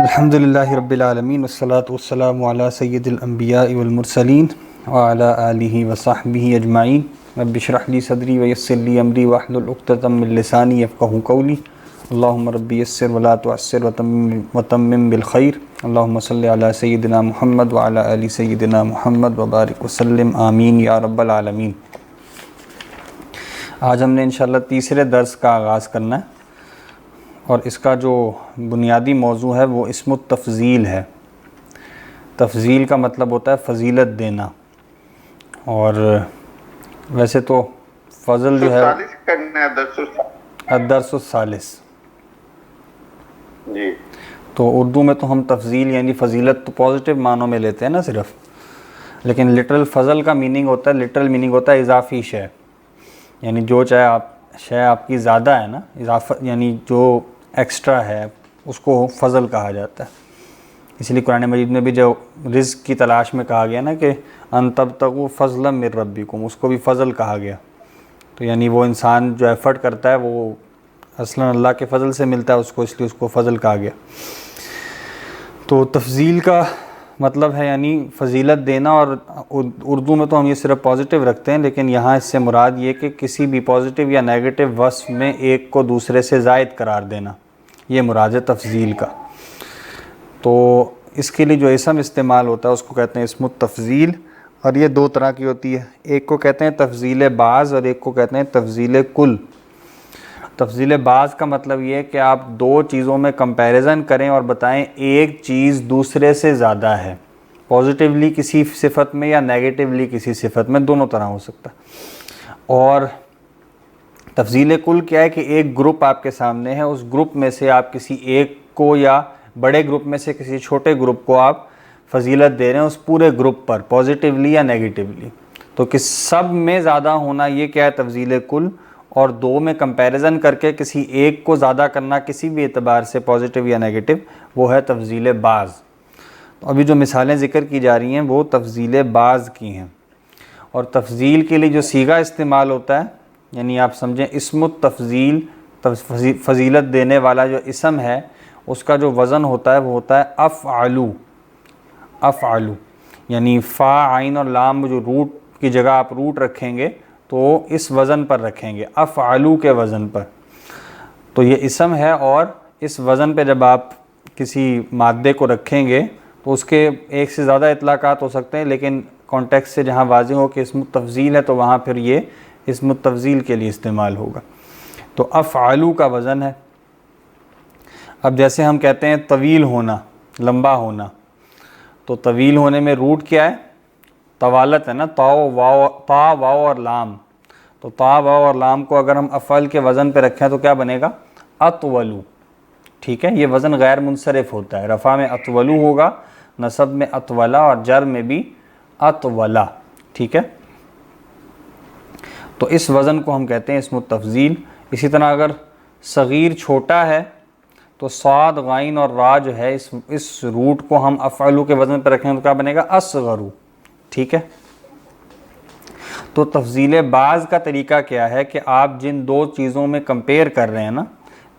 الحمدللہ رب العالمین والصلاة والسلام علی سید الانبیاء والمرسلین وعلی آلہ وصحبہ اجمعین رب اشرح لی صدری ویسر لی امری واحلل عقدۃ من لسانی یفقہوا قولی اللہم رب یسر ولا تعسر وتمم بالخیر اللہم صلی علی سیدنا محمد وعلی آل سیدنا محمد وبارک وسلم آمین یا رب العالمین۔ آج ہم نے انشاءاللہ تیسرے درس کا آغاز کرنا ہے اور اس کا جو بنیادی موضوع ہے وہ اسم التفضیل ہے۔ تفضیل کا مطلب ہوتا ہے فضیلت دینا، اور ویسے تو فضل جو ہے الدرس الثالث جی، تو اردو میں تو ہم تفضیل یعنی فضیلت تو پازیٹیو معنوں میں لیتے ہیں نا صرف، لیکن لٹرل فضل کا میننگ ہوتا ہے، لٹرل میننگ ہوتا ہے اضافی شے، یعنی جو چاہے آپ شے آپ کی زیادہ ہے نا، اضافہ یعنی جو ایکسٹرا ہے اس کو فضل کہا جاتا ہے۔ اس لیے قرآن مجید میں بھی جو رزق کی تلاش میں کہا گیا نا کہ ان تبتغوا فضلا من ربکم، اس کو بھی فضل کہا گیا۔ تو یعنی وہ انسان جو ایفرٹ کرتا ہے وہ اصلاً اللہ کے فضل سے ملتا ہے اس کو، اس لیے اس کو فضل کہا گیا۔ تو تفضیل کا مطلب ہے یعنی فضیلت دینا، اور اردو میں تو ہم یہ صرف پازیٹیو رکھتے ہیں، لیکن یہاں اس سے مراد یہ کہ کسی بھی پازیٹیو یا نیگیٹو وصف میں ایک کو دوسرے سے زائد قرار دینا، یہ مراد ہے تفضیل کا۔ تو اس کے لیے جو اسم استعمال ہوتا ہے اس کو کہتے ہیں اسم التفضیل، اور یہ دو طرح کی ہوتی ہے، ایک کو کہتے ہیں تفضیل بعض اور ایک کو کہتے ہیں تفضیل کل۔ تفضیل بعض کا مطلب یہ ہے کہ آپ دو چیزوں میں کمپیریزن کریں اور بتائیں ایک چیز دوسرے سے زیادہ ہے، پازیٹیولی کسی صفت میں یا نیگیٹیولی کسی صفت میں، دونوں طرح ہو سکتا ہے۔ اور تفضیل کل کیا ہے کہ ایک گروپ آپ کے سامنے ہے، اس گروپ میں سے آپ کسی ایک کو یا بڑے گروپ میں سے کسی چھوٹے گروپ کو آپ فضیلت دے رہے ہیں اس پورے گروپ پر، پازیٹیولی یا نیگیٹیولی۔ تو کہ سب میں زیادہ ہونا یہ کیا ہے تفضیل کل، اور دو میں کمپیریزن کر کے کسی ایک کو زیادہ کرنا کسی بھی اعتبار سے پازیٹیو یا نیگیٹیو، وہ ہے تفضیل بعض۔ تو ابھی جو مثالیں ذکر کی جا رہی ہیں وہ تفضیل بعض کی ہیں۔ اور تفضیل کے لیے جو صیغہ استعمال ہوتا ہے، یعنی آپ سمجھیں اسم التفضیل، فضیلت دینے والا جو اسم ہے اس کا جو وزن ہوتا ہے وہ ہوتا ہے افعلو۔ افعلو یعنی فا عین اور لام جو روٹ کی جگہ آپ روٹ رکھیں گے تو اس وزن پر رکھیں گے، افعلو کے وزن پر۔ تو یہ اسم ہے، اور اس وزن پہ جب آپ کسی مادے کو رکھیں گے تو اس کے ایک سے زیادہ اطلاقات ہو سکتے ہیں، لیکن کانٹیکس سے جہاں واضح ہو کہ اسم التفضیل ہے تو وہاں پھر یہ اسم التفضیل کے لیے استعمال ہوگا۔ تو افعلو کا وزن ہے۔ اب جیسے ہم کہتے ہیں طویل ہونا، لمبا ہونا، تو طویل ہونے میں روٹ کیا ہے؟ طوالت ہے نا، تا واو اور لام۔ تو تا واو اور لام کو اگر ہم افعل کے وزن پہ رکھیں تو کیا بنے گا؟ اطولو۔ ٹھیک ہے، یہ وزن غیر منصرف ہوتا ہے، رفع میں اطولو ہوگا، نصب میں اطولا، اور جر میں بھی اطولا۔ ٹھیک ہے، تو اس وزن کو ہم کہتے ہیں اسم التفضیل۔ اسی طرح اگر صغیر چھوٹا ہے تو صاد غائن اور را جو ہے اس روٹ کو ہم افعلو کے وزن پہ رکھیں تو کیا بنے گا؟ اصغرو۔ ٹھیک ہے، تو تفضیل بعض کا طریقہ کیا ہے کہ آپ جن دو چیزوں میں کمپیئر کر رہے ہیں نا،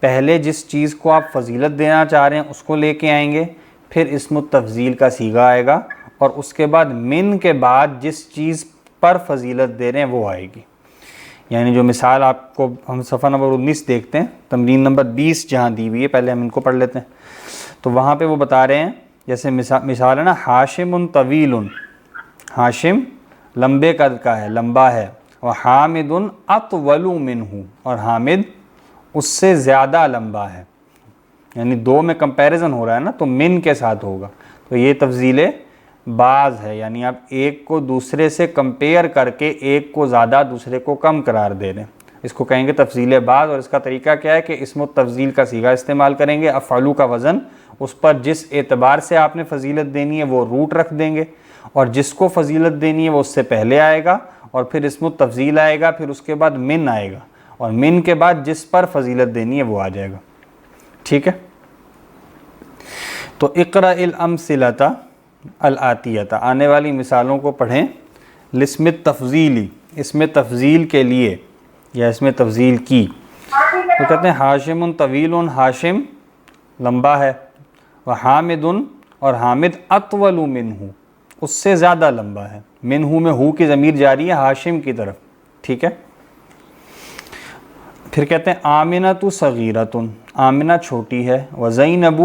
پہلے جس چیز کو آپ فضیلت دینا چاہ رہے ہیں اس کو لے کے آئیں گے، پھر اسم التفضیل کا صیغہ آئے گا، اور اس کے بعد من کے بعد جس چیز پر فضیلت دے رہے ہیں وہ آئے گی۔ یعنی جو مثال آپ کو ہم صفحہ نمبر 19 دیکھتے ہیں، تمرین نمبر 20 جہاں دی ہوئی ہے، پہلے ہم ان کو پڑھ لیتے ہیں۔ تو وہاں پہ وہ بتا رہے ہیں، جیسے مثال ہے نا، ہاشم طویل، ہاشم لمبے قد کا ہے، لمبا ہے، اور حامد اطول منہ، اور حامد اس سے زیادہ لمبا ہے۔ یعنی دو میں کمپیریزن ہو رہا ہے نا، تو من کے ساتھ ہوگا۔ تو یہ تفضیل بعض ہے، یعنی آپ ایک کو دوسرے سے کمپیئر کر کے ایک کو زیادہ دوسرے کو کم قرار دے رہے ہیں، اس کو کہیں گے تفضیل بعض۔ اور اس کا طریقہ کیا ہے کہ اسم التفضیل کا صیغہ استعمال کریں گے، افعلو کا وزن، اس پر جس اعتبار سے آپ نے فضیلت دینی ہے وہ روٹ رکھ دیں گے، اور جس کو فضیلت دینی ہے وہ اس سے پہلے آئے گا، اور پھر اسم التفضیل آئے گا، پھر اس کے بعد من آئے گا، اور من کے بعد جس پر فضیلت دینی ہے وہ آ جائے گا۔ ٹھیک ہے، تو اقرأ الامثلۃ الآتیۃ، آنے والی مثالوں کو پڑھیں، لاسم التفضیلی، اسم تفضیل کے لیے یا اسم تفضیل کی۔ تو کہتے ہیں ہاشم طویل، ہاشم لمبا ہے، وحامد، اور حامد اطول منہ، اس سے زیادہ لمبا ہے. منہ میں ہو کی ضمیر جاری ہے ہاشم کی طرف. ٹھیک ہے. پھر کہتے ہیں آمنۃ صغیرۃ، آمنہ چھوٹی ہے. وزینب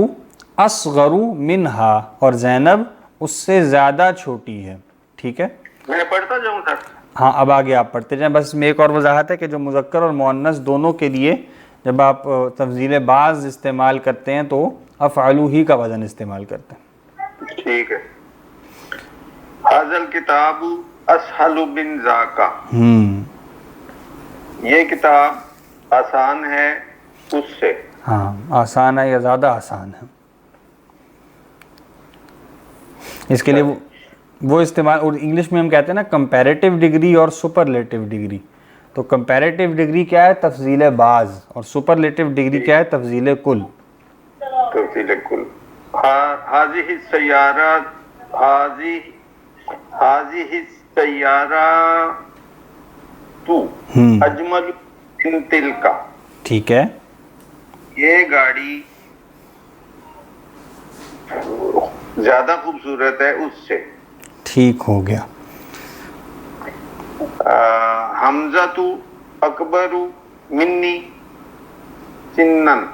اصغر منہا، اور زینب اس سے زیادہ چھوٹی ہے. ٹھیک ہے. میں پڑھتا جاؤں سر؟ ہاں اب آگے آپ پڑھتے جائیں. بس میں ایک اور وضاحت ہے کہ جو مذکر اور مؤنث دونوں کے لیے جب آپ تفضیل بعض استعمال کرتے ہیں تو افعلوا ہی کا وزن استعمال کرتے ہیں. ٹھیک ہے. حاضل کتاب اسہل من ذاکا، یہ کتاب آسان ہے اس سے. ہاں آسان ہے یا زیادہ آسان ہے. اس کے لیے وہ استعمال، اور انگلش میں ہم کہتے ہیں نا کمپیریٹیو ڈگری اور سپرلیٹیو ڈگری. تو کمپیریٹیو ڈگری کیا ہے؟ تفضیل بعض. اور سپرلیٹیو ڈگری کیا ہے؟ تفضیل کل. تفصیل کل. حاضی السیارہ، حاضی السیارہ تو اجمل من تلکا، ٹھیک ہے. یہ گاڑی زیادہ خوبصورت ہے اس سے. ٹھیک ہو گیا. حمزہ تو اکبر منی سنن،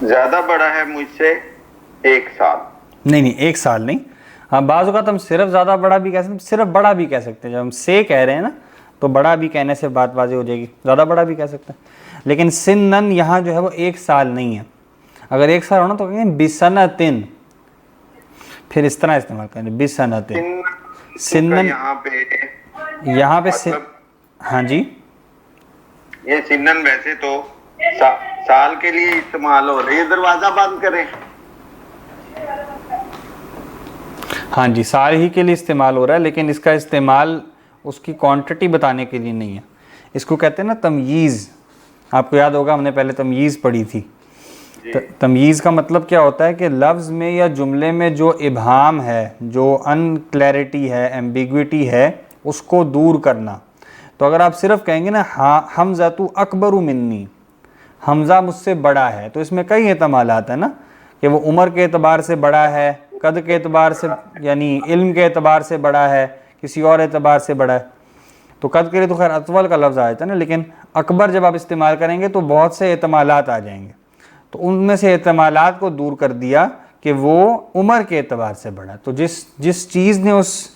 زیادہ بڑا ہے مجھ سے 1 سال. نہیں ایک سال نہیں. ہاں بعض اوقات ہم صرف زیادہ بڑا بھی کہہ سکتے ہیں، صرف بڑا بھی کہہ سکتے ہیں. جب ہم سے کہہ رہے ہیں نا تو بڑا بھی کہنے سے بات واضح ہو جائے گی، زیادہ بڑا بھی کہہ سکتے ہیں. لیکن سنن یہاں جو ہے وہ 1 سال نہیں ہے. اگر 1 سال ہونا تو کہیں گے بسنتن، پھر اس طرح استعمال کریں بسنتن. سنن یہاں پہ ہاں جی یہ سنن ویسے تو سال کے لیے استعمال ہو رہی ہے. دروازہ بند کریں. ہاں جی سال ہی کے لیے استعمال ہو رہا ہے، لیکن اس کا استعمال اس کی کوانٹٹی بتانے کے لیے نہیں ہے. اس کو کہتے ہیں نا تمییز. آپ کو یاد ہوگا ہم نے پہلے تمییز پڑھی تھی. تمییز کا مطلب کیا ہوتا ہے کہ لفظ میں یا جملے میں جو ابہام ہے، جو ان کلیئرٹی ہے، ایمبیگوٹی ہے، اس کو دور کرنا. تو اگر آپ صرف کہیں گے نا حمزہ تو اکبر منی، حمزہ مجھ سے بڑا ہے، تو اس میں کئی احتمالات ہیں نا کہ وہ عمر کے اعتبار سے بڑا ہے، قد کے اعتبار سے یعنی علم کے اعتبار سے بڑا ہے، کسی اور اعتبار سے بڑا ہے. تو قد کے لیے تو خیر اطول کا لفظ آیا تھا نا، لیکن اکبر جب آپ استعمال کریں گے تو بہت سے احتمالات آ جائیں گے. تو ان میں سے احتمالات کو دور کر دیا کہ وہ عمر کے اعتبار سے بڑا. تو جس چیز نے اس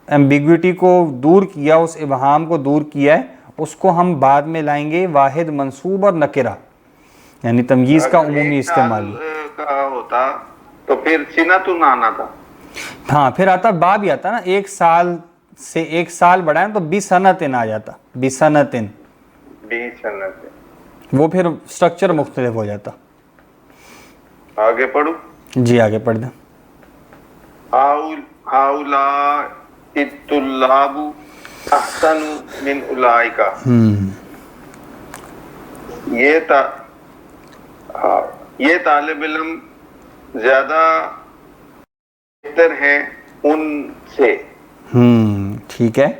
ایمبیگوٹی کو دور کیا، اس ابہام کو دور کیا ہے، اس کو ہم بعد میں لائیں گے واحد منصوب اور نکرہ، یعنی تمییز کا عمومی استعمال. کا ہوتا تو پھر سنتن آنا تھا. ہاں پھر آتا با بھی آتا نا، 1 سال سے 1 سال بڑا ہے تو بسنتن آ جاتا. بسنتن وہ پھر سٹرکچر مختلف ہو جاتا. آگے پڑھوں؟ جی آگے پڑھ دیں. ہاؤلاء الطلاب احسن من اولئک، یہ طالب علم زیادہ بہتر ہیں ان سے. ٹھیک ہے.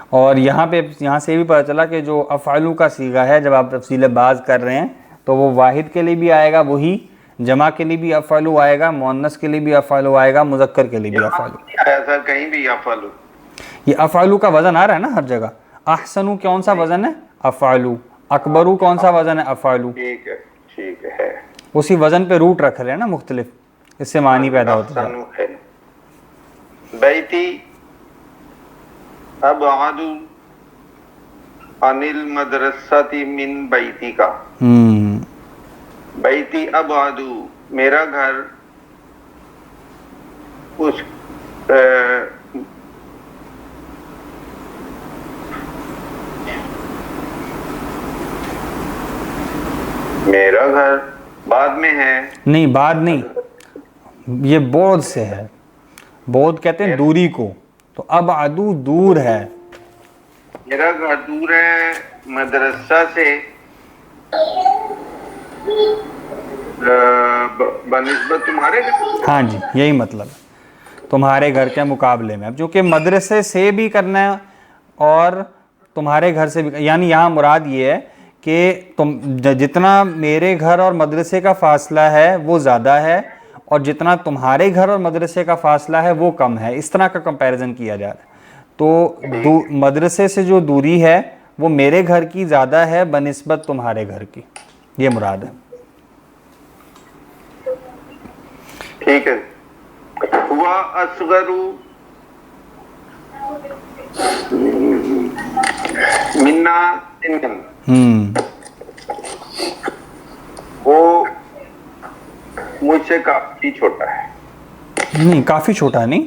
اور یہاں سے بھی پتہ چلا کہ جو افعلوا کا صیغہ ہے، جب آپ تفصیل بعض کر رہے ہیں تو وہ واحد کے لیے بھی آئے گا وہی، جمع کے لیے بھی افعلوا آئے گا، مؤنث کے لیے بھی افعلوا آئے گا، مذکر کے لیے بھی افعلوا. ایسا کہیں بھی افعلوا، یہ افعلوا کا وزن آ رہا ہے نا ہر جگہ. احسنوا کون سا وزن ہے؟ افعلوا. اکبروا کون سا وزن ہے؟ افعلوا. ٹھیک ہے. اسی وزن پہ روٹ رکھ رہے ہیں نا مختلف، اس سے معنی پیدا ہوتا ہے. بیتی ابعد عن المدرسۃ من بیتی کا. بیتی ابعد، میرا گھر اس میرا گھر بعد میں ہے. نہیں بعد نہیں، یہ بعد سے ہے. بعد کہتے ہیں دوری کو، تو ابعدو دور ہے. میرا گھر دور ہے مدرسہ سے بنسبت تمہارے گھر. ہاں جی یہی مطلب ہے، تمہارے گھر کے مقابلے میں. اب چونکہ مدرسے سے بھی کرنا ہے اور تمہارے گھر سے بھی، یعنی یہاں مراد یہ ہے کہ جتنا میرے گھر اور مدرسے کا فاصلہ ہے وہ زیادہ ہے اور جتنا تمہارے گھر اور مدرسے کا فاصلہ ہے وہ کم ہے، اس طرح کا کمپیریزن کیا جا رہا ہے۔ تو مدرسے سے جو دوری ہے وہ میرے گھر کی زیادہ ہے بنسبت تمہارے گھر کی، یہ مراد ہے۔ ٹھیک ہے۔ ہوا اصغر منا سنن، وہ مجھ سے کافی چھوٹا ہے۔ نہیں، کافی چھوٹا نہیں،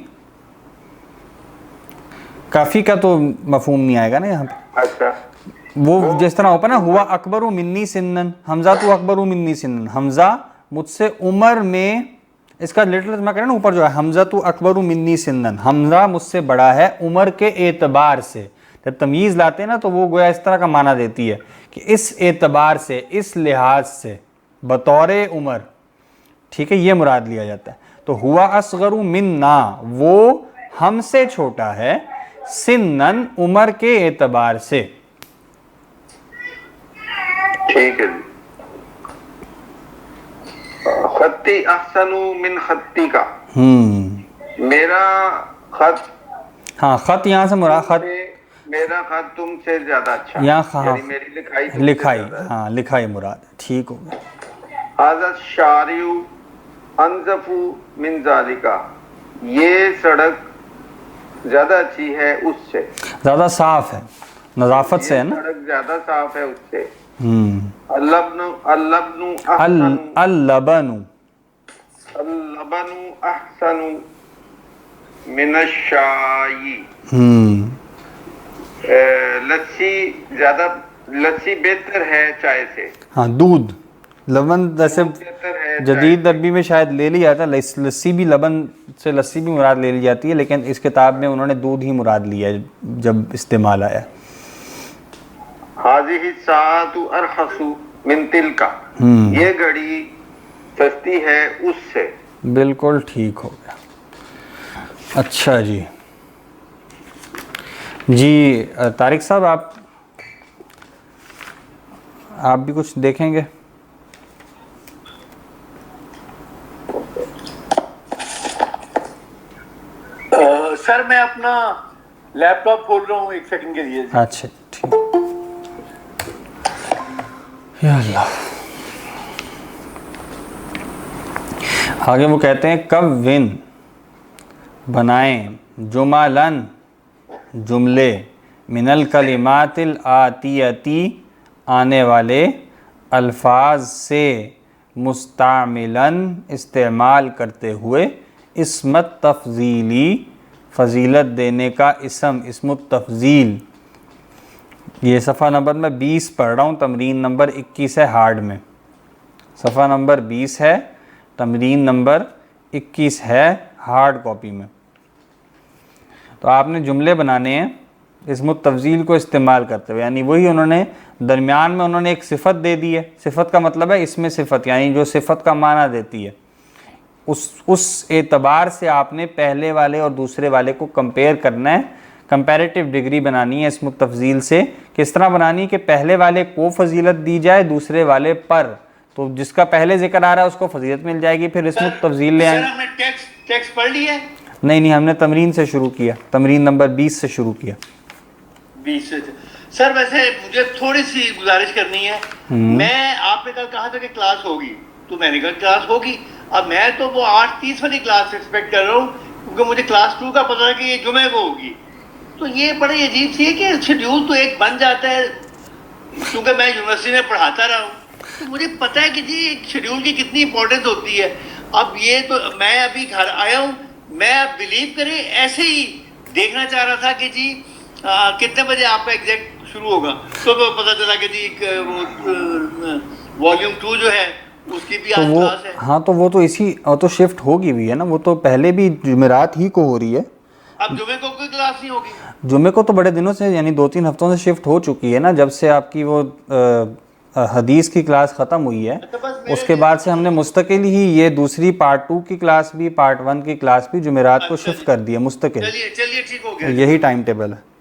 کافی کا تو مفہوم نہیں آئے گا نا یہاں پہ۔ اچھا، وہ جس طرح ہوتا نا ہوا اکبر منی سنن، حمزہ تو اکبر منی سنن، حمزہ مجھ سے عمر میں، اس کا لٹرل میں کریں نا اوپر جو ہے حمزہ تو اکبر منی سنن، حمزہ مجھ سے بڑا ہے عمر کے اعتبار سے۔ جب تمییز لاتے ہیں نا تو وہ گویا اس طرح کا معنی دیتی ہے کہ اس اعتبار سے، اس لحاظ سے، بطور عمر، ٹھیک ہے، یہ مراد لیا جاتا ہے۔ تو ہوا اصغر منا، وہ ہم سے چھوٹا ہے، سنن، عمر کے اعتبار سے۔ ٹھیک ہے۔ خطی احسن من خطی کا، میرا خط، ہاں، خط یہاں سے مراد خط، میرا خط تم سے زیادہ اچھا، یہاں یعنی میری لکھائی تم سے لکھائی، زیادہ ہے۔ ہاں لکھائی مراد ہے، ٹھیک ہو گیا۔ ھذا الشارع انظف من ذالک، یہ سڑک زیادہ اچھی ہے اس سے، زیادہ صاف ہے، نظافت سے ہے نا۔ سڑک زیادہ صاف ہے اس سے۔ اللبن احسن، اللبن، اللبن احسن من الشائی، لسی زیادہ، لسی بہتر ہے چائے سے۔ ہاں، دودھ، لبن جیسے بہتر ہے جدید عربی میں شاید لے لی جاتا ہے، لسی بھی، لبن سے لسی بھی مراد لے لی جاتی ہے، لیکن اس کتاب میں انہوں نے دودھ ہی مراد لیا ہے جب استعمال آیا۔ حاضی الساعۃ ارخص من تلک، یہ گھڑی سستی ہے اس سے۔ بالکل ٹھیک ہو گیا۔ اچھا جی، جی طارق صاحب آپ بھی کچھ دیکھیں گے؟ سر میں اپنا لیپ ٹاپ کھول رہا ہوں، ایک سیکنڈ کے لیے۔ اچھا ٹھیک، یا اللہ۔ آگے وہ کہتے ہیں کون، بنائیں، جملن، جملے، من الکلمات الآتیتی، آنے والے الفاظ سے، مستعملاً، استعمال کرتے ہوئے، اسمت تفضیلی، فضیلت دینے کا اسم، اسم التفضیل۔ یہ صفحہ نمبر میں 20 پڑھ رہا ہوں، تمرین نمبر 21 ہے ہارڈ میں، صفحہ نمبر 20 ہے، تمرین نمبر 21 ہے ہارڈ کاپی میں۔ تو آپ نے جملے بنانے ہیں اسم التفضیل کو استعمال کرتے ہوئے، یعنی وہی انہوں نے درمیان میں انہوں نے ایک صفت دے دی ہے، صفت کا مطلب ہے اسم صفت، یعنی جو صفت کا معنی دیتی ہے، اس اعتبار سے آپ نے پہلے والے اور دوسرے والے کو کمپیئر کرنا ہے، کمپیریٹیو ڈگری بنانی ہے اسم التفضیل سے۔ کس طرح بنانی کہ پہلے والے کو فضیلت دی جائے دوسرے والے پر، تو جس کا پہلے ذکر آ رہا ہے اس کو فضیلت مل جائے گی، پھر اسم التفضیل لے آئیں۔ سر ہم نے ٹیکسٹ پڑھ لی ہے؟ نہیں، ہم نے تمرین سے شروع کیا، تمرین نمبر 20 سے شروع کیا۔ 20 سے۔ سر ویسے مجھے تھوڑی سی گزارش کرنی ہے، میں آپ نے کل کہا تھا کہ کلاس ہوگی، تو میں نے کہا کلاس ہوگی، اب میں تو وہ 8:30 والی کلاس ایکسپیکٹ کر رہا ہوں، کیونکہ مجھے کلاس 2 کا پتہ ہے کہ یہ جمعے کو ہوگی۔ تو یہ بڑی عجیب سی ہے کہ شیڈیول تو ایک بن جاتا ہے، کیونکہ میں یونیورسٹی میں پڑھاتا رہا ہوں، تو مجھے پتہ ہے کہ جی ایک شیڈیول کی کتنی امپورٹنس ہوتی ہے۔ اب یہ تو میں ابھی گھر آیا ہوں، میں اب بلیو کریں ایسے ہی دیکھنا چاہ رہا تھا کہ جی کتنے بجے آپ کا ایگزیکٹ شروع ہوگا، تو پتہ چلا کہ جی والیوم 2 جو ہے اس کی بھی آج کلاس ہے۔ ہاں تو وہ تو تو شفٹ ہوگی بھی ہے نا، وہ تو پہلے بھی جمعرات ہی کو ہو رہی ہے، اب جمعے کو کوئی کلاس نہیں ہوگی؟ جمعے کو تو بڑے دنوں سے، یعنی 2-3 ہفتوں سے شفٹ ہو چکی ہے نا، جب سے آپ کی وہ حدیث کی کلاس ختم ہوئی ہے، اس کے بعد سے ہم نے مستقل ہی یہ دوسری پارٹ 2 کی کلاس بھی، پارٹ 1 کی کلاس بھی جمعرات کو شفٹ کر دی ہے مستقل۔ چلیے ٹھیک ہو گیا، یہی ٹائم ٹیبل ہے۔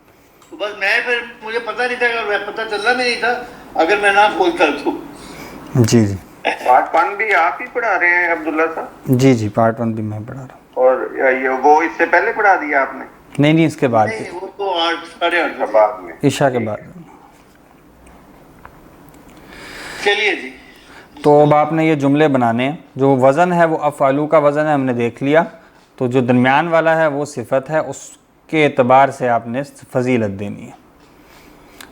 بس میں پھر مجھے پتہ نہیں تھا، پتہ چلنا بھی نہیں تھا، اگر میں نہ کھولتا تو. جی جی پارٹ 1 بھی آپ ہی پڑھا رہے ہیں عبداللہ صاحب؟ جی جی پارٹ 1 بھی میں پڑھا رہا ہوں. اور یہ وہ اس سے پہلے پڑھا دیا آپ نے؟ نہیں اس کے بعد نہیں وہ تو 8 ساڑھے 8 بعد میں. عشاء کے بعد. چلیے جی. تو اب آپ نے یہ جملے بنانے ہیں. جو وزن ہے وہ افعلو کا وزن ہے، ہم نے دیکھ لیا. تو جو درمیان والا ہے وہ صفت ہے، اس کے اعتبار سے آپ نے فضیلت دینی ہے.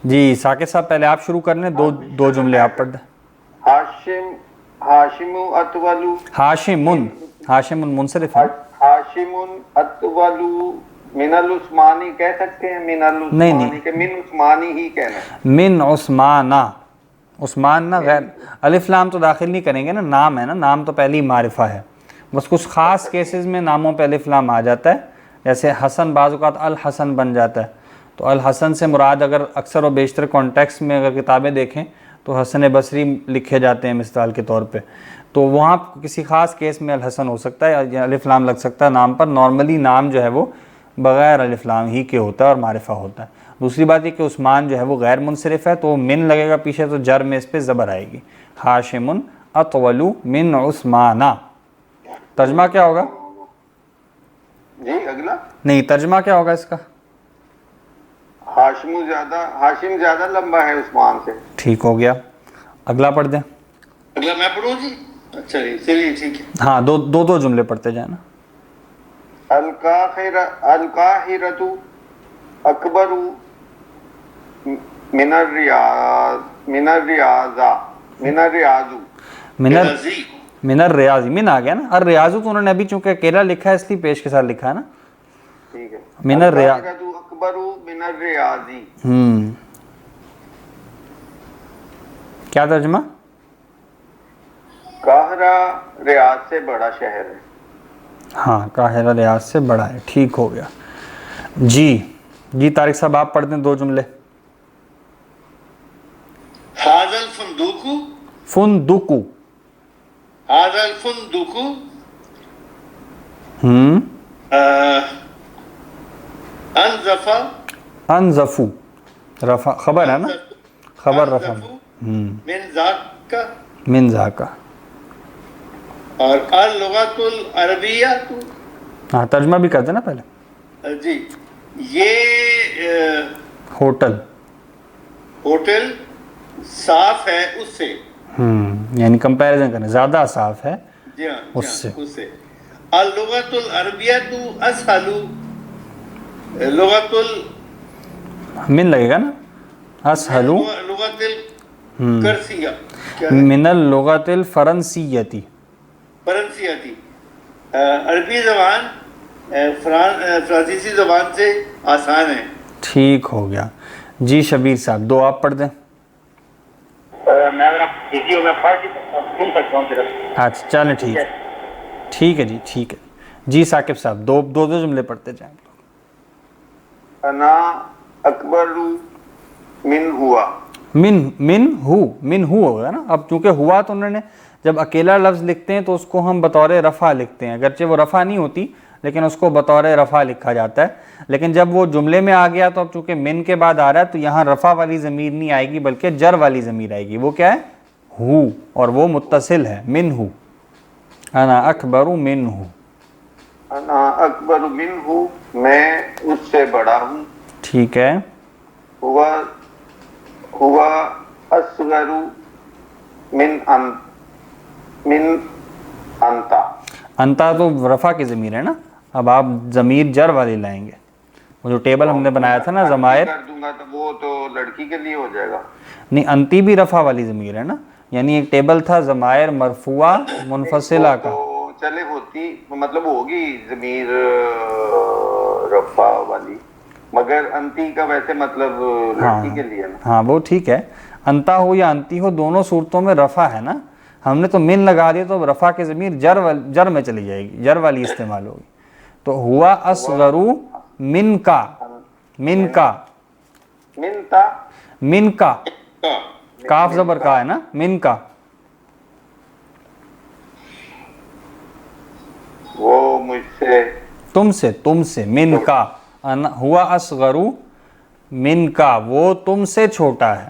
جی ثاقب صاحب پہلے آپ شروع کر لیں، دو جملے آپ پڑھ دیں. ہاشم اطولو. ہاشم منصرف ہے. ہاشم اطولو من العثمانی کہہ سکتے ہیں؟ من العثمانی کہ من عثمانی ہی کہنا ہے؟ من عثمانہ. عثمان نہ غیر الف لام تو داخل نہیں کریں گے نا، نام ہے نا، نام تو پہلی معرفہ ہے. بس کچھ خاص کیسز میں ناموں پہ الف لام آ جاتا ہے، جیسے حسن بعض اوقات الحسن بن جاتا ہے. تو الحسن سے مراد اگر اکثر و بیشتر کانٹیکس میں اگر کتابیں دیکھیں تو حسن بصری لکھے جاتے ہیں مثال کے طور پہ. تو وہاں کسی خاص کیس میں الحسن ہو سکتا ہے یا الف لام لگ سکتا ہے نام پر. نارملی نام جو ہے وہ بغیر الف لام ہی کے ہوتا ہے اور معرفہ ہوتا ہے. دوسری بات یہ کہ عثمان جو ہے وہ غیر منصرف ہے، تو من لگے گا پیچھے تو جر میں اس پہ زبر آئے گی. ہاشم اطول من عثمانہ. ترجمہ کیا ہوگا؟ جی اگلا نہیں ترجمہ کیا ہوگا اس کا؟ ہاشم زیادہ لمبا ہے عثمان سے. ٹھیک ہو گیا. اگلا پڑھ دیں. اگلا میں پڑھوں جی؟ اچھا جی چلیے ٹھیک ہے. ہاں دو جملے پڑھتے جائیں نا. القاہرۃ اکبر من الریاض من الریاض. من آ گیا نا. الریاض تو انہوں نے ابھی چونکہ اکیلا لکھا ہے اس لیے پیش کے ساتھ لکھا ہے نا. ٹھیک ہے. من الریاض. اکبر من الریاضی. کیا ترجمہ؟ قاہرہ ریاض سے بڑا شہر ہے. ہاں قاہرہ ریاض سے بڑا ہے. ٹھیک ہو گیا. جی طارق صاحب آپ پڑھ دیں 2 جملے. ھذا الفندق. فندق. ھذا الفندق. انزفو. رفع خبر ہے نا، خبر رفع. من ذاکا. اور اللغۃ العربیہ. ہاں ترجمہ بھی کر دینا پہلے. جی یہ ہوٹل صاف ہے اس سے. یعنی کمپیریزن کریں، زیادہ صاف ہے جی ہاں اس سے. اللغۃ العربیہ اسہل. لغۃ من لگے گا نا. اسہل. لغۃ الکرسیہ. من اللغۃ الفرنسیتی. فرنسیتی. عربی زبان فرانسیسی زبان سے آسان ہے. ٹھیک ہو گیا. جی شبیر صاحب 2 آپ پڑھ دیں. میں اگر آپ اسی ہو میں پڑھ سن سکتا ہوں صرف. اچھا چلیں ٹھیک ہے جی ٹھیک ہے. جی ثاقب صاحب دو جملے پڑھتے جائیں. انا اکبر من ہوا. من ہو ہوگا نا. اب چونکہ ہوا تو انہوں نے جب اکیلا لفظ لکھتے ہیں تو اس کو ہم بطور رفع لکھتے ہیں، اگرچہ وہ رفع نہیں ہوتی لیکن اس کو بطور رفع لکھا جاتا ہے. لیکن جب وہ جملے میں آ گیا تو اب چونکہ من کے بعد آ رہا ہے تو یہاں رفع والی ضمیر نہیں آئے گی بلکہ جر والی ضمیر آئے گی. وہ کیا ہے؟ ہو. اور وہ متصل ہے. من ہو. انا اکبر من ہو. انا اکبر من ہو. میں اس سے بڑا ہوں. ٹھیک ہے. ہوا اصغر من انتا. انتا تو رفع کی ضمیر ہے نا. اب آپ ضمیر جر والی لائیں گے. وہ جو ٹیبل ہم نے بنایا تھا نا ضمائر، کر دوں گا تو وہ تو لڑکی کے لیے ہو جائے گا. نہیں انتی بھی رفع والی ضمیر ہے نا. یعنی ایک ٹیبل تھا ضمائر مرفوعہ منفصلہ کا. چلے ہوتی مطلب ہوگی ضمیر رفع والی، مگر انتی کا ویسے مطلب لڑکی کے لیے نا. ہاں وہ ٹھیک ہے. انتا ہو یا انتی ہو دونوں صورتوں میں رفع ہے نا. ہم نے تو من لگا دیا تو رفع کی ضمیر جر میں چلی جائے گی، جر والی استعمال ہوگی. تو ہوا اصغر من کا. من کا کاف زبر کا ہے نا. من کا وہ مجھ سے تم سے من کا. ہوا اصغر من کا وہ تم سے چھوٹا ہے.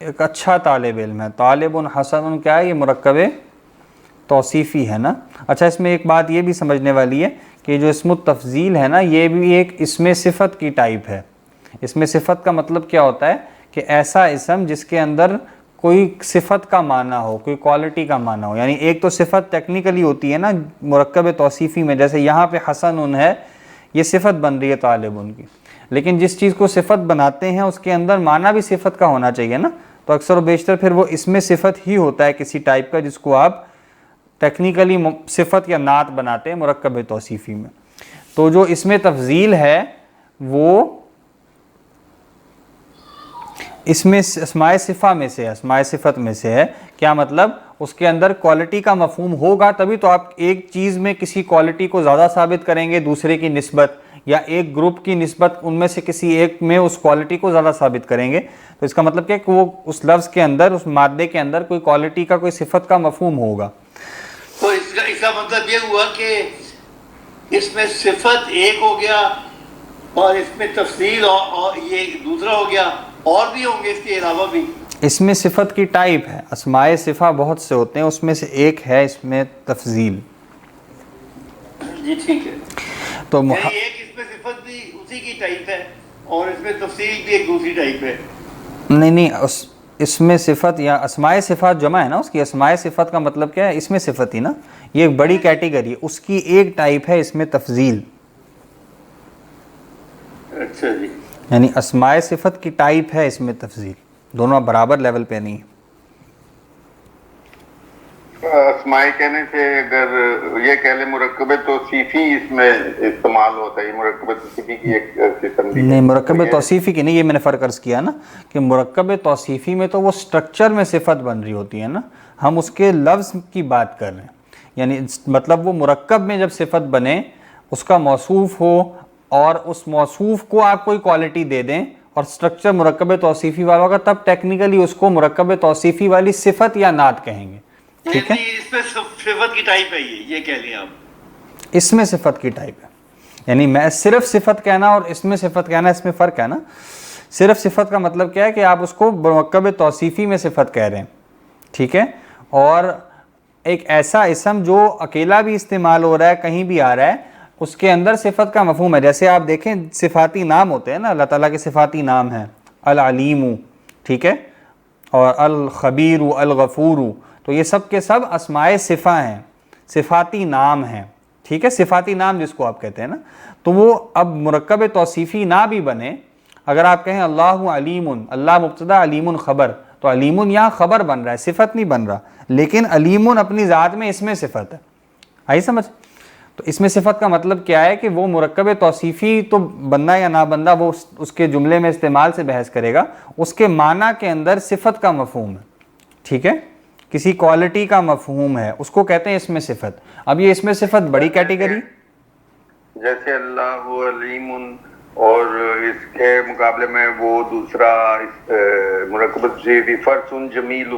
ایک اچھا طالب علم ہے. طالب حسن کیا ہے؟ یہ مرکب توصیفی ہے نا. اچھا اس میں ایک بات یہ بھی سمجھنے والی ہے کہ جو اسم التفضیل ہے نا یہ بھی ایک اسم صفت کی ٹائپ ہے. اسم صفت کا مطلب کیا ہوتا ہے کہ ایسا اسم جس کے اندر کوئی صفت کا معنی ہو, کوئی کوالٹی کا معنی ہو. یعنی ایک تو صفت ٹیکنیکلی ہوتی ہے نا مرکب توصیفی میں, جیسے یہاں پہ حسن ہے یہ صفت بن رہی ہے طالب کی, لیکن جس چیز کو صفت بناتے ہیں اس کے اندر معنی بھی صفت کا ہونا چاہیے نا. تو اکثر و بیشتر پھر وہ اسم صفت ہی ہوتا ہے کسی ٹائپ کا جس کو آپ ٹیکنیکلی صفت یا نعت بناتے ہیں مرکب توصیفی میں. تو جو اسم تفضیل ہے وہ اسماء صفہ میں سے, اسماء صفت میں سے ہے. کیا مطلب؟ اس کے اندر کوالٹی کا مفہوم ہوگا تبھی تو آپ ایک چیز میں کسی کوالٹی کو زیادہ ثابت کریں گے دوسرے کی نسبت, یا ایک گروپ کی نسبت ان میں سے کسی ایک میں اس کوالٹی کو زیادہ ثابت کریں گے. تو اس کا مطلب کیا ہے کہ وہ اس لفظ کے اندر, اس مادے کے اندر کوئی کوالٹی کا, کوئی صفت کا مفہوم ہوگا. تو اس کا مطلب یہ ہوا کہ اس میں صفت ایک ہو گیا اور اس میں تفصیل اور یہ دوسرا ہو گیا, اور بھی ہوں گے اس کے علاوہ بھی. اس میں صفت کی ٹائپ ہے, اسماء صفہ بہت سے ہوتے ہیں, اس میں سے ایک ہے اس میں تفضیل. جی ٹھیک ہے. تو ایک اس میں صفت بھی اسی کی ٹائپ ہے اور اس میں تفصیل بھی ایک دوسری ٹائپ ہے. نہیں اس میں صفت یا اسماء صفات جمع ہے نا اس کی. اسماء صفت کا مطلب کیا ہے؟ اس میں صفت ہی نا, یہ ایک بڑی کیٹیگری ہے, اس کی ایک ٹائپ ہے اس میں تفضیل. اچھا جی. یعنی اسماء صفت کی ٹائپ ہے اس میں تفضیل, دونوں برابر لیول پہ نہیں. اسماء کہنے سے اگر یہ کہہ لیں مرکب توصیفی اس میں استعمال ہوتا ہے, یہ مرکب توصیفی کی ایک قسم بھی نہیں, مرکب توصیفی کی نہیں, یہ میں نے فرق عرض کیا نا کہ مرکب توصیفی میں تو وہ سٹرکچر میں صفت بن رہی ہوتی ہے نا, ہم اس کے لفظ کی بات کر رہے ہیں. یعنی مطلب وہ مرکب میں جب صفت بنے, اس کا موصوف ہو اور اس موصوف کو آپ کوئی کوالٹی دے دیں اور سٹرکچر مرکب توصیفی والا ہوگا, تب ٹیکنیکلی اس کو مرکب توصیفی والی صفت یا نعت کہیں گے. ٹھیک ہے, اس میں صفت کی ٹائپ ہے, یہ کہہ لیں آپ, اس میں صفت کی ٹائپ ہے. یعنی میں صرف صفت کہنا اور اس میں صفت کہنا, اس میں فرق ہے نا. صرف صفت کا مطلب کیا ہے کہ آپ اس کو مرکب توصیفی میں صفت کہہ رہے ہیں. ٹھیک ہے, اور ایک ایسا اسم جو اکیلا بھی استعمال ہو رہا ہے, کہیں بھی آ رہا ہے, اس کے اندر صفت کا مفہوم ہے. جیسے آپ دیکھیں صفاتی نام ہوتے ہیں نا, اللہ تعالیٰ کے صفاتی نام ہیں, العلیم, ٹھیک ہے, اور الخبیر, الغفور, تو یہ سب کے سب اسماء صفہ ہیں, صفاتی نام ہیں. ٹھیک ہے, صفاتی نام جس کو آپ کہتے ہیں نا. تو وہ اب مرکب توصیفی نہ بھی بنے, اگر آپ کہیں اللہ علیم, اللہ مبتدا علیم خبر, تو علیم یہاں خبر بن رہا ہے, صفت نہیں بن رہا, لیکن علیم اپنی ذات میں اس میں صفت ہے. آئی سمجھ؟ تو اس میں صفت کا مطلب کیا ہے کہ وہ مرکب توصیفی تو بندہ یا نہ بندہ وہ اس کے جملے میں استعمال سے بحث کرے گا, اس کے معنی کے اندر صفت کا مفہوم ہے. ٹھیک ہے, کسی کوالٹی کا مفہوم ہے, اس کو کہتے ہیں اس میں صفت. اب یہ اس میں صفت بڑی کیٹیگری, جیسے اللہ علیم اور اس کے مقابلے میں وہ دوسرا مرکب توصیفی فرس جمیل,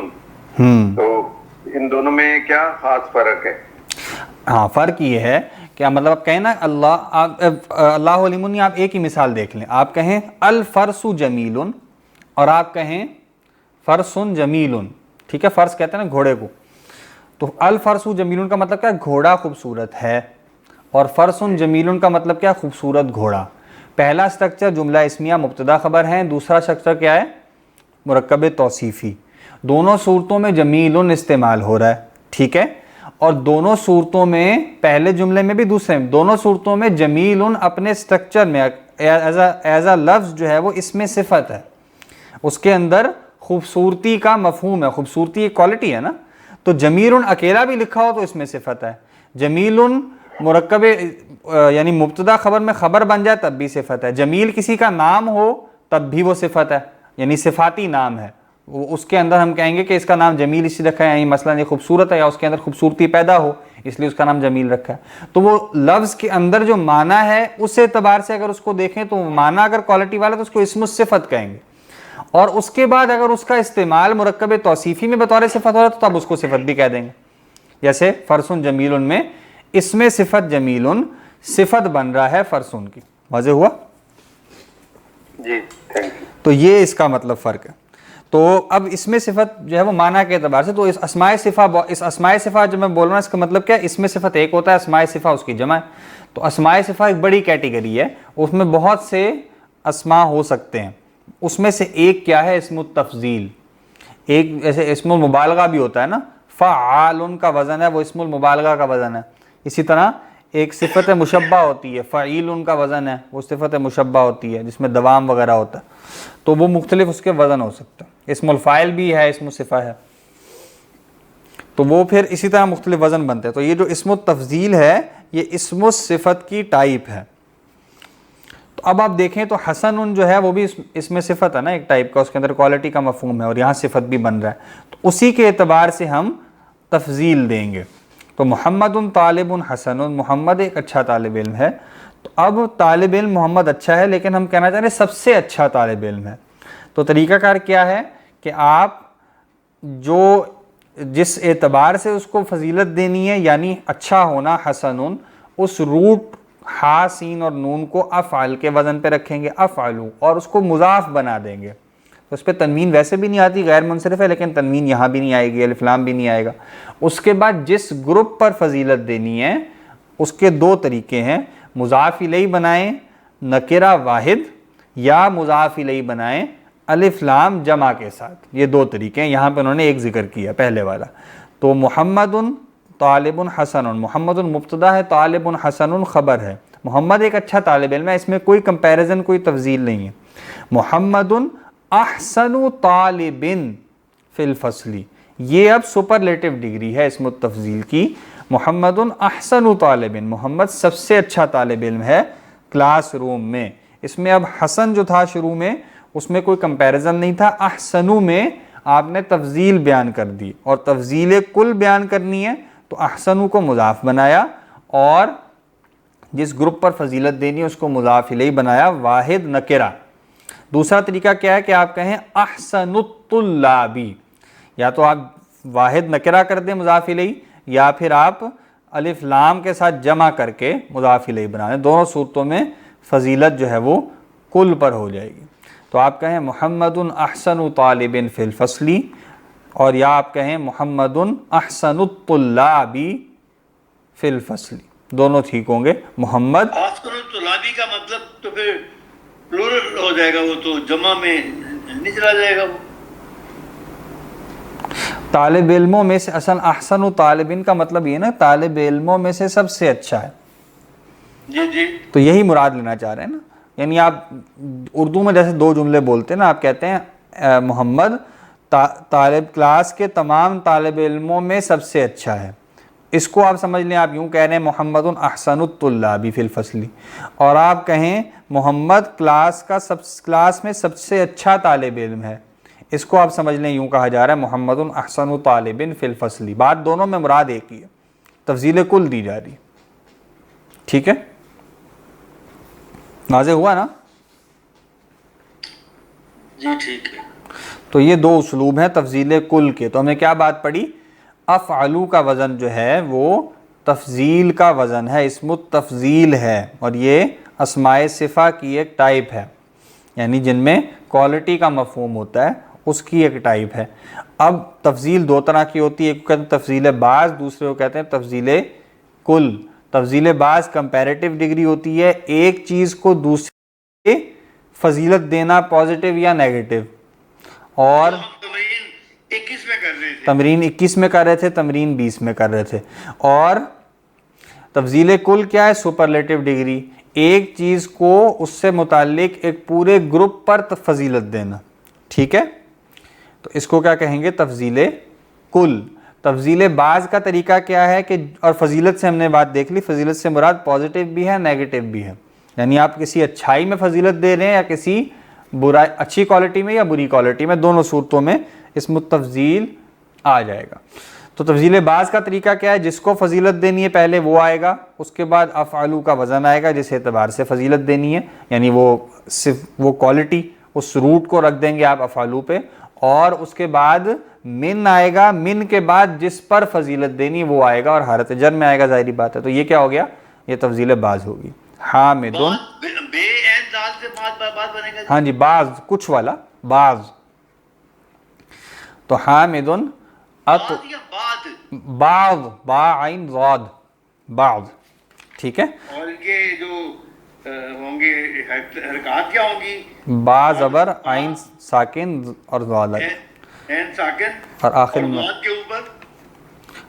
تو ان دونوں میں کیا خاص فرق ہے؟ ہاں فرق یہ ہے کہ مطلب آپ کہیں نا اللہ علیم, آپ ایک ہی مثال دیکھ لیں, آپ کہیں الفرس جمیل اور آپ کہیں فرس جمیل. ٹھیک ہے, فرس کہتے ہیں نا گھوڑے کو, تو الفرس جمیل کا مطلب کیا؟ گھوڑا خوبصورت ہے, اور فرس جمیل کا مطلب کیا؟ خوبصورت گھوڑا. پہلا سٹرکچر جملہ اسمیہ مبتدا خبر ہے, دوسرا سٹرکچر کیا ہے؟ مرکب توصیفی. دونوں صورتوں میں جمیل استعمال ہو رہا ہے. ٹھیک ہے, اور دونوں صورتوں میں, پہلے جملے میں بھی دوسرے میں, دونوں صورتوں میں جمیل اپنے سٹرکچر میں ایز اے لفظ جو ہے وہ اس میں صفت ہے, اس کے اندر خوبصورتی کا مفہوم ہے. خوبصورتی ایک کوالٹی ہے نا, تو جمیل اکیلا بھی لکھا ہو تو اس میں صفت ہے. جمیل مرکب یعنی مبتدا خبر میں خبر بن جائے تب بھی صفت ہے. جمیل کسی کا نام ہو تب بھی وہ صفت ہے, یعنی صفاتی نام ہے. اس کے اندر ہم کہیں گے کہ اس کا نام جمیل اس لیے رکھا ہے, یعنی مثلا یہ خوبصورت ہے, یا اس کے اندر خوبصورتی پیدا ہو اس لیے اس کا نام جمیل رکھا ہے. تو وہ لفظ کے اندر جو معنی ہے اس اعتبار سے اگر اس کو دیکھیں تو معنی اگر کوالٹی والا تو اس کو اسم الصفت کہیں گے, اور اس کے بعد اگر اس کا استعمال مرکب توصیفی میں بطور صفت ہو رہا ہے تو تب اس کو صفت بھی کہہ دیں گے. جیسے فرسن جمیل میں اس میں صفت جمیل صفت بن رہا ہے فرسن کی. واضح ہوا؟ جی تھینک یو. تو یہ اس کا مطلب فرق ہے. تو اب اس میں صفت جو ہے وہ معنی کے اعتبار سے، تو اس اسماء صفہ جو میں بول رہا ہوں اس کا مطلب کیا ہے، اس میں صفت ایک ہوتا ہے، اسماء صفہ اس کی جمع ہے. تو اسماء صفہ ایک بڑی کیٹیگری ہے، اس میں بہت سے اسماء ہو سکتے ہیں. اس میں سے ایک کیا ہے، اسم التفضیل. ایک ایسے اسم المبالغہ بھی ہوتا ہے نا، فعال کا وزن ہے، وہ اسم المبالغہ کا وزن ہے. اسی طرح ایک صفت مشبہ ہوتی ہے، فعیل کا وزن ہے، وہ صفت مشبہ ہوتی ہے جس میں دوام وغیرہ ہوتا ہے. تو وہ مختلف اس کے وزن ہو سکتا ہے. اسم الفاعل بھی ہے، اسم الصفہ ہے، تو وہ پھر اسی طرح مختلف وزن بنتے ہیں. تو یہ جو اسم التفضیل ہے یہ اسم الصفت کی ٹائپ ہے. تو اب آپ دیکھیں تو حسن جو ہے وہ بھی اس میں صفت ہے نا ایک ٹائپ کا، اس کے اندر کوالٹی کا مفہوم ہے اور یہاں صفت بھی بن رہا ہے. تو اسی کے اعتبار سے ہم تفضیل دیں گے. تو محمد طالب حسن، محمد ایک اچھا طالب علم ہے. تو اب طالب علم محمد اچھا ہے، لیکن ہم کہنا چاہ رہے ہیں سب سے اچھا طالب علم ہے. تو طریقہ کار کیا ہے کہ آپ جو جس اعتبار سے اس کو فضیلت دینی ہے، یعنی اچھا ہونا حسن، اس روٹ ہا سین اور نون کو افعل کے وزن پہ رکھیں گے، افعلو، اور اس کو مضاف بنا دیں گے. تو اس پہ تنوین ویسے بھی نہیں آتی، غیر منصرف ہے، لیکن تنوین یہاں بھی نہیں آئے گی، الف لام بھی نہیں آئے گا. اس کے بعد جس گروپ پر فضیلت دینی ہے اس کے دو طریقے ہیں، مضاف الیہ بنائیں نکرہ واحد، یا مضاف الیہ بنائیں الف لام جمع کے ساتھ. یہ دو طریقے ہیں، یہاں پہ انہوں نے ایک ذکر کیا پہلے والا. تو محمد طالب حسن، محمد مبتدا ہے، طالب حسن خبر ہے. محمد ایک اچھا طالب علم ہے، اس میں کوئی کمپیریزن، کوئی تفضیل نہیں ہے. محمد احسن طالب فی الفصل، یہ اب سپرلیٹو ڈگری ہے اسم التفضیل کی. محمد احسن طالب، محمد سب سے اچھا طالب علم ہے کلاس روم میں. اس میں اب حسن جو تھا شروع میں اس میں کوئی کمپیریزن نہیں تھا، احسنو میں آپ نے تفضیل بیان کر دی، اور تفضیل کل بیان کرنی ہے تو احسنو کو مضاف بنایا، اور جس گروپ پر فضیلت دینی ہے اس کو مضاف الیہ بنایا واحد نکرہ. دوسرا طریقہ کیا ہے کہ آپ کہیں احسن الطلابی، یا تو آپ واحد نکرہ کر دیں مضاف الیہ، یا پھر آپ الف لام کے ساتھ جمع کر کے مضاف الیہ بنا دیں. دونوں صورتوں میں فضیلت جو ہے وہ کل پر ہو جائے گی. تو آپ کہیں محمد احسن طالب فی الفصل، اور یا آپ کہیں محمد احسن الطلاب فی الفصل، دونوں ٹھیک ہوں گے. محمد احسن الطلابی کا مطلب تو پھر پلورل ہو جائے گا، وہ تو جمع میں نہیں چلا جائے گا. وہ طالب علموں میں سے، اصل احسن طالبین کا مطلب یہ نا طالب علموں میں سے سب سے اچھا ہے. جی جی، تو یہی مراد لینا چاہ رہے ہیں نا. یعنی آپ اردو میں جیسے دو جملے بولتے ہیں نا، آپ کہتے ہیں محمد طالب کلاس کے تمام طالب علموں میں سب سے اچھا ہے. اس کو آپ سمجھ لیں، آپ یوں کہہ رہے ہیں محمد احسن الطلاب فی الفصل، اور آپ کہیں محمد کلاس میں سب سے اچھا طالب علم ہے. اس کو آپ سمجھ لیں یوں کہا جا رہا ہے محمد احسن طالب فی الفصل. بات دونوں میں مراد ایک ہی ہے، تفضیل کل دی جا رہی. ٹھیک ہے، واضح ہوا نا؟ جی ٹھیک ہے. تو یہ دو اسلوب ہیں تفضیل کل کے. تو ہم نے کیا بات پڑھی؟ افعلو کا وزن جو ہے وہ تفضیل کا وزن ہے، اسم التفضیل ہے، اور یہ اسماء صفہ کی ایک ٹائپ ہے، یعنی جن میں کوالٹی کا مفہوم ہوتا ہے اس کی ایک ٹائپ ہے. اب تفضیل دو طرح کی ہوتی ہے، ایک کو کہتے ہیں تفضیل بعض، دوسرے کو کہتے ہیں تفضیل کل. تفضیل بعض کمپیریٹیو ڈگری ہوتی ہے، ایک چیز کو دوسرے فضیلت دینا پازیٹیو یا نیگیٹو. اور تمرین 21 میں کر رہے تھے، تمرین 20 میں کر رہے تھے. اور تفضیل کل کیا ہے؟ سپرلیٹو ڈگری، ایک چیز کو اس سے متعلق ایک پورے گروپ پر فضیلت دینا. ٹھیک ہے، تو اس کو کیا کہیں گے؟ تفضیل کل. تفضیل بعض کا طریقہ کیا ہے کہ، اور فضیلت سے ہم نے بات دیکھ لی، فضیلت سے مراد پازیٹیو بھی ہے نیگیٹو بھی ہے. یعنی آپ کسی اچھائی میں فضیلت دے رہے ہیں یا کسی برائی، اچھی کوالٹی میں یا بری کوالٹی میں، دونوں صورتوں میں اسم التفضیل آ جائے گا. تو تفضیل بعض کا طریقہ کیا ہے؟ جس کو فضیلت دینی ہے پہلے وہ آئے گا، اس کے بعد افعلو کا وزن آئے گا جس اعتبار سے فضیلت دینی ہے، یعنی وہ کوالٹی اس روٹ کو رکھ دیں گے آپ افعلو پہ، اور اس کے بعد من آئے گا، من کے بعد جس پر فضیلت دینی وہ آئے گا، اور حالت جر میں آئے گا، ظاہری بات ہے. تو یہ کیا ہو گیا؟ یہ تفضیل بعض ہوگی. حامدن، بے عین دال سے بات بنے گا. ہاں جی، بعض، کچھ والا بعض. تو حامدن بعد یا بعد؟ بعض، با عین ضاد، بعض، ٹھیک ہے. اور یہ جو ہوں گے حرکات کیا ہوں گی؟ با زبر، عین ساکن اور ضاد این ساکن اور آخر میں. ضاد کے اوپر.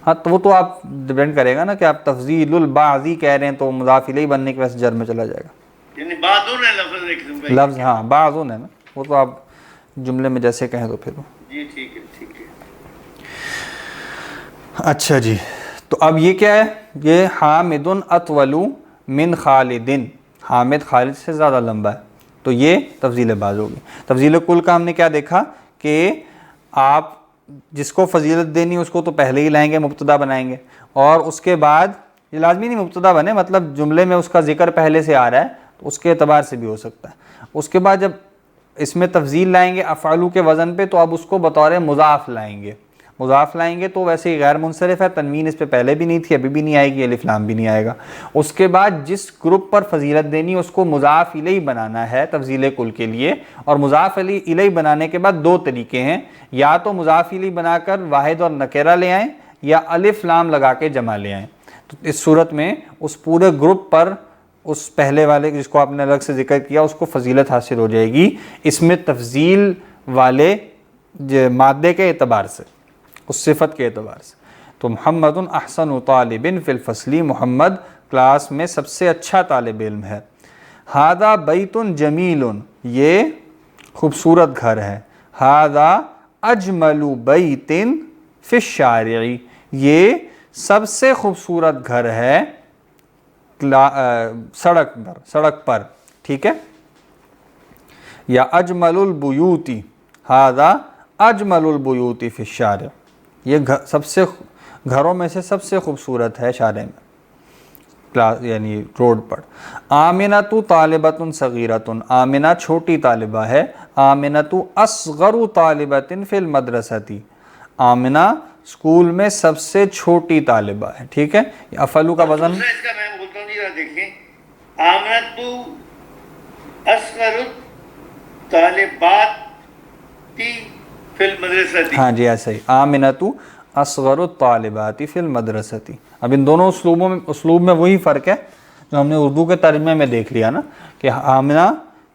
ہاں تو وہ تو آپ ڈیپینڈ کرے گا نا کہ آپ تفضیل البعضی کہہ رہے ہیں تو مضاف الیہ بننے کی وجہ سے جر میں چلا جائے گا. یعنی بعضون ہے لفظ ایک قسم کا. لفظ ہاں بعضون ہے نا، وہ تو آپ جملے میں جیسے کہیں تو پھر وہ. جی ٹھیک ہے ٹھیک ہے. اچھا جی، تو اب یہ کیا ہے؟ یہ حامد اطول من خالد، حامد خالد سے زیادہ لمبا ہے، تو یہ تفضیل بعض ہوگی. تفضیل کل کا ہم نے کیا دیکھا کہ آپ جس کو فضیلت دینی اس کو تو پہلے ہی لائیں گے، مبتدا بنائیں گے، اور اس کے بعد یہ لازمی نہیں مبتدا بنے، مطلب جملے میں اس کا ذکر پہلے سے آ رہا ہے تو اس کے اعتبار سے بھی ہو سکتا ہے. اس کے بعد جب اس میں تفضیل لائیں گے افعلو کے وزن پہ تو اب اس کو بطور مضاف لائیں گے. مضاف لائیں گے تو ویسے ہی غیر منصرف ہے، تنوین اس پہ پہلے بھی نہیں تھی، ابھی بھی نہیں آئے گی، الف لام بھی نہیں آئے گا. اس کے بعد جس گروپ پر فضیلت دینی اس کو مضاف الیہ بنانا ہے تفضیل کل کے لیے، اور مضاف الیہ بنانے کے بعد دو طریقے ہیں، یا تو مضاف الیہ بنا کر واحد اور نکرہ لے آئیں یا الف لام لگا کے جمع لے آئیں. تو اس صورت میں اس پورے گروپ پر اس پہلے والے جس کو آپ نے الگ سے ذکر کیا اس کو فضیلت حاصل ہو جائے گی اس میں تفضیل والے مادے کے اعتبار سے، اس صفت کے اعتبار سے. تو محمد احسن طالب فی الفصل، محمد کلاس میں سب سے اچھا طالب علم ہے. ھذا بیت جمیل، یہ خوبصورت گھر ہے. ھذا اجمل بیت فی الشارع، یہ سب سے خوبصورت گھر ہے سڑک پر، ٹھیک ہے. یا اجمل البیوت، ھذا اجمل البیوت فی الشارع، یہ سب سے گھروں میں سے سب سے خوبصورت ہے شارع میں، یعنی روڈ پر. آمنۃ طالبۃ صغیرۃ، آمنہ چھوٹی طالبہ ہے. آمنۃ اصغر طالبۃ فی المدرسۃ، آمنہ اسکول میں سب سے چھوٹی طالبہ ہے، ٹھیک ہے. افعلو کا وزن اس کا میں بولتا ہوں جی دیکھیں، آمنۃ اصغر طالبات فی المدرسۃ. ہاں جی ایسا ہی، آمنۃ اصغر الطالبات فی المدرسۃ. اب ان دونوں اسلوب میں وہی فرق ہے جو ہم نے اردو کے ترجمے میں دیکھ لیا نا، کہ آمنہ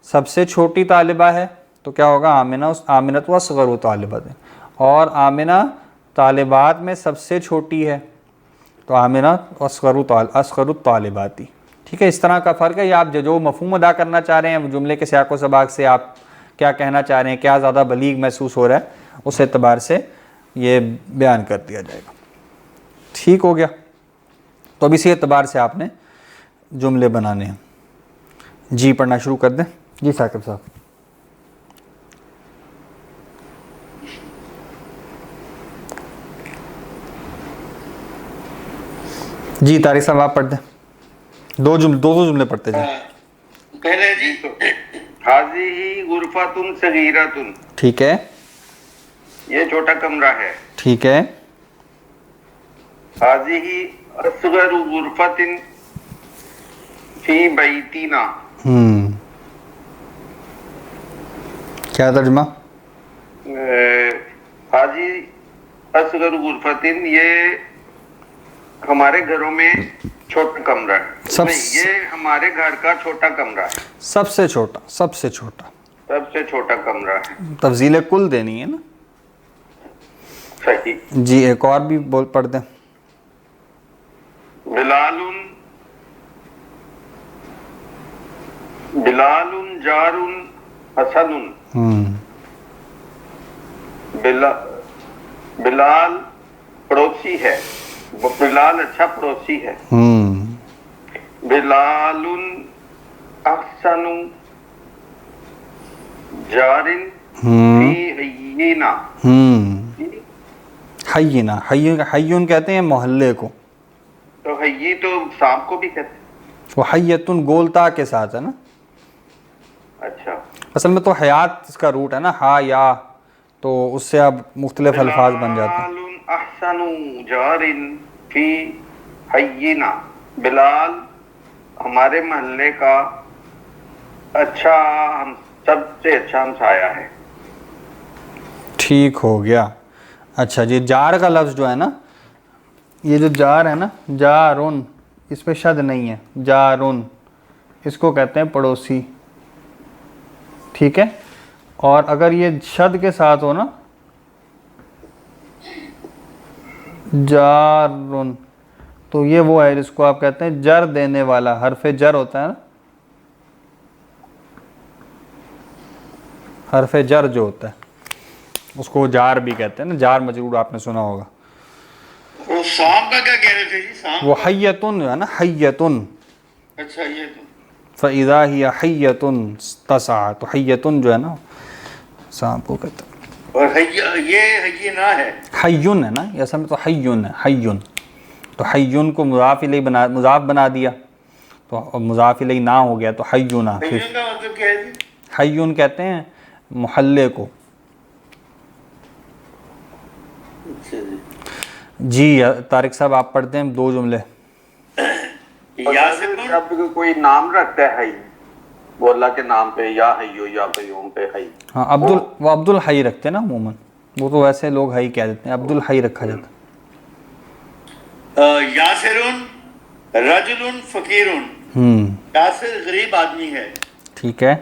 سب سے چھوٹی طالبہ ہے تو کیا ہوگا آمنۃ اصغر طالبات، اور آمنہ طالبات میں سب سے چھوٹی ہے تو آمنہ اصغر الطالبات، ٹھیک ہے. اس طرح کا فرق ہے. یا آپ جو مفہوم ادا کرنا چاہ رہے ہیں جملے کے سیاق و سباق سے، آپ کیا کہنا چاہ رہے ہیں، کیا زیادہ بلیغ محسوس ہو رہا ہے، اس اعتبار سے یہ بیان کر دیا جائے گا. ٹھیک ہو گیا. تو اب اسی اعتبار سے آپ نے جملے بنانے ہیں. جی پڑھنا شروع کر دیں. جی ثاقب صاحب. جی طارق صاحب آپ پڑھ دیں. دو جملے پڑھتے جائیں. پہلے جی حاضی غرفۃ صغیرۃ، ٹھیک ہے، یہ چھوٹا کمرہ ہے. ٹھیک ہے. حاضی اصغر غرفۃ فی بیتنا، کیا ترجمہ؟ حاجی اصغر غرفۃ، یہ ہمارے گھروں میں چھوٹا کمرہ ہے. نہیں، یہ ہمارے گھر کا چھوٹا کمرہ ہے. سب سے چھوٹا کمرہ ہے. تفضیل کل دینی ہے نا. صحیح. جی ایک اور بھی پڑھ دیں. بلال جار حسن، بلال پڑوسی ہے، بلال اچھا پڑوسی ہے. بلال احسن جار فی حینا، حیون کہتے ہیں محلے کو، تو حیی تو سانپ کو بھی کہتے ہیں. وہ حیتن گولتا کے ساتھ ہے نا. اچھا، اصل میں تو حیات اس کا روٹ ہے نا، ہا یا، تو اس سے اب مختلف الفاظ بن جاتے ہیں. بلال احسن جار فی حینا، بلال ہمارے محلے کا سب سے اچھا ہمسایہ ہے. ٹھیک ہو گیا. اچھا جی جار کا لفظ جو ہے نا، یہ جو جار ہے نا، جارن، اس پہ شد نہیں ہے، جارن اس کو کہتے ہیں پڑوسی، ٹھیک ہے. اور اگر یہ شد کے ساتھ ہو نا، جارن، تو یہ وہ ہے جس کو آپ کہتے ہیں جر دینے والا، حرف جر ہوتا ہے نا، حرف جر جو ہوتا ہے اس کو جار بھی کہتے ہیں نا، جار مجرور آپ نے سنا ہوگا. وہ سام کا کیا کہہ رہے تھے جی؟ سام وہ حیتن جو ہے نا، حیتن، اچھا یہ تو فَإِذَا هِيَ حَيَّةٌ تَسْعَىٰ، تو حیتن جو ہے نا سانپ کو کہتے ہیں. اور یہ نہ ہے، حیون ہے نا، یہ اصل میں تو حیون ہے، حیون، تو حیون کو مضاف بنا دیا تو مضاف الیہ نہ ہو گیا تو حیونا. پھر حیون کا مطلب کیا ہے جی؟ حیون کہتے ہیں محلے کو. اچھا جی. جی طارق صاحب آپ پڑھتے ہیں 2 جملے. اب کوئی نام رکھتا ہے حی، وہ اللہ کے نام پہ، یا حیو یا قیوم پہ حی. ہاں وہ عبد الحی رکھتے ہیں نا عموماً، وہ تو ویسے لوگ حی کہہ دیتے ہیں، عبد الحی رکھا جاتا ہے. یاسرن رجل فقیرن، یاسر غریب آدمی ہے. ٹھیک ہے.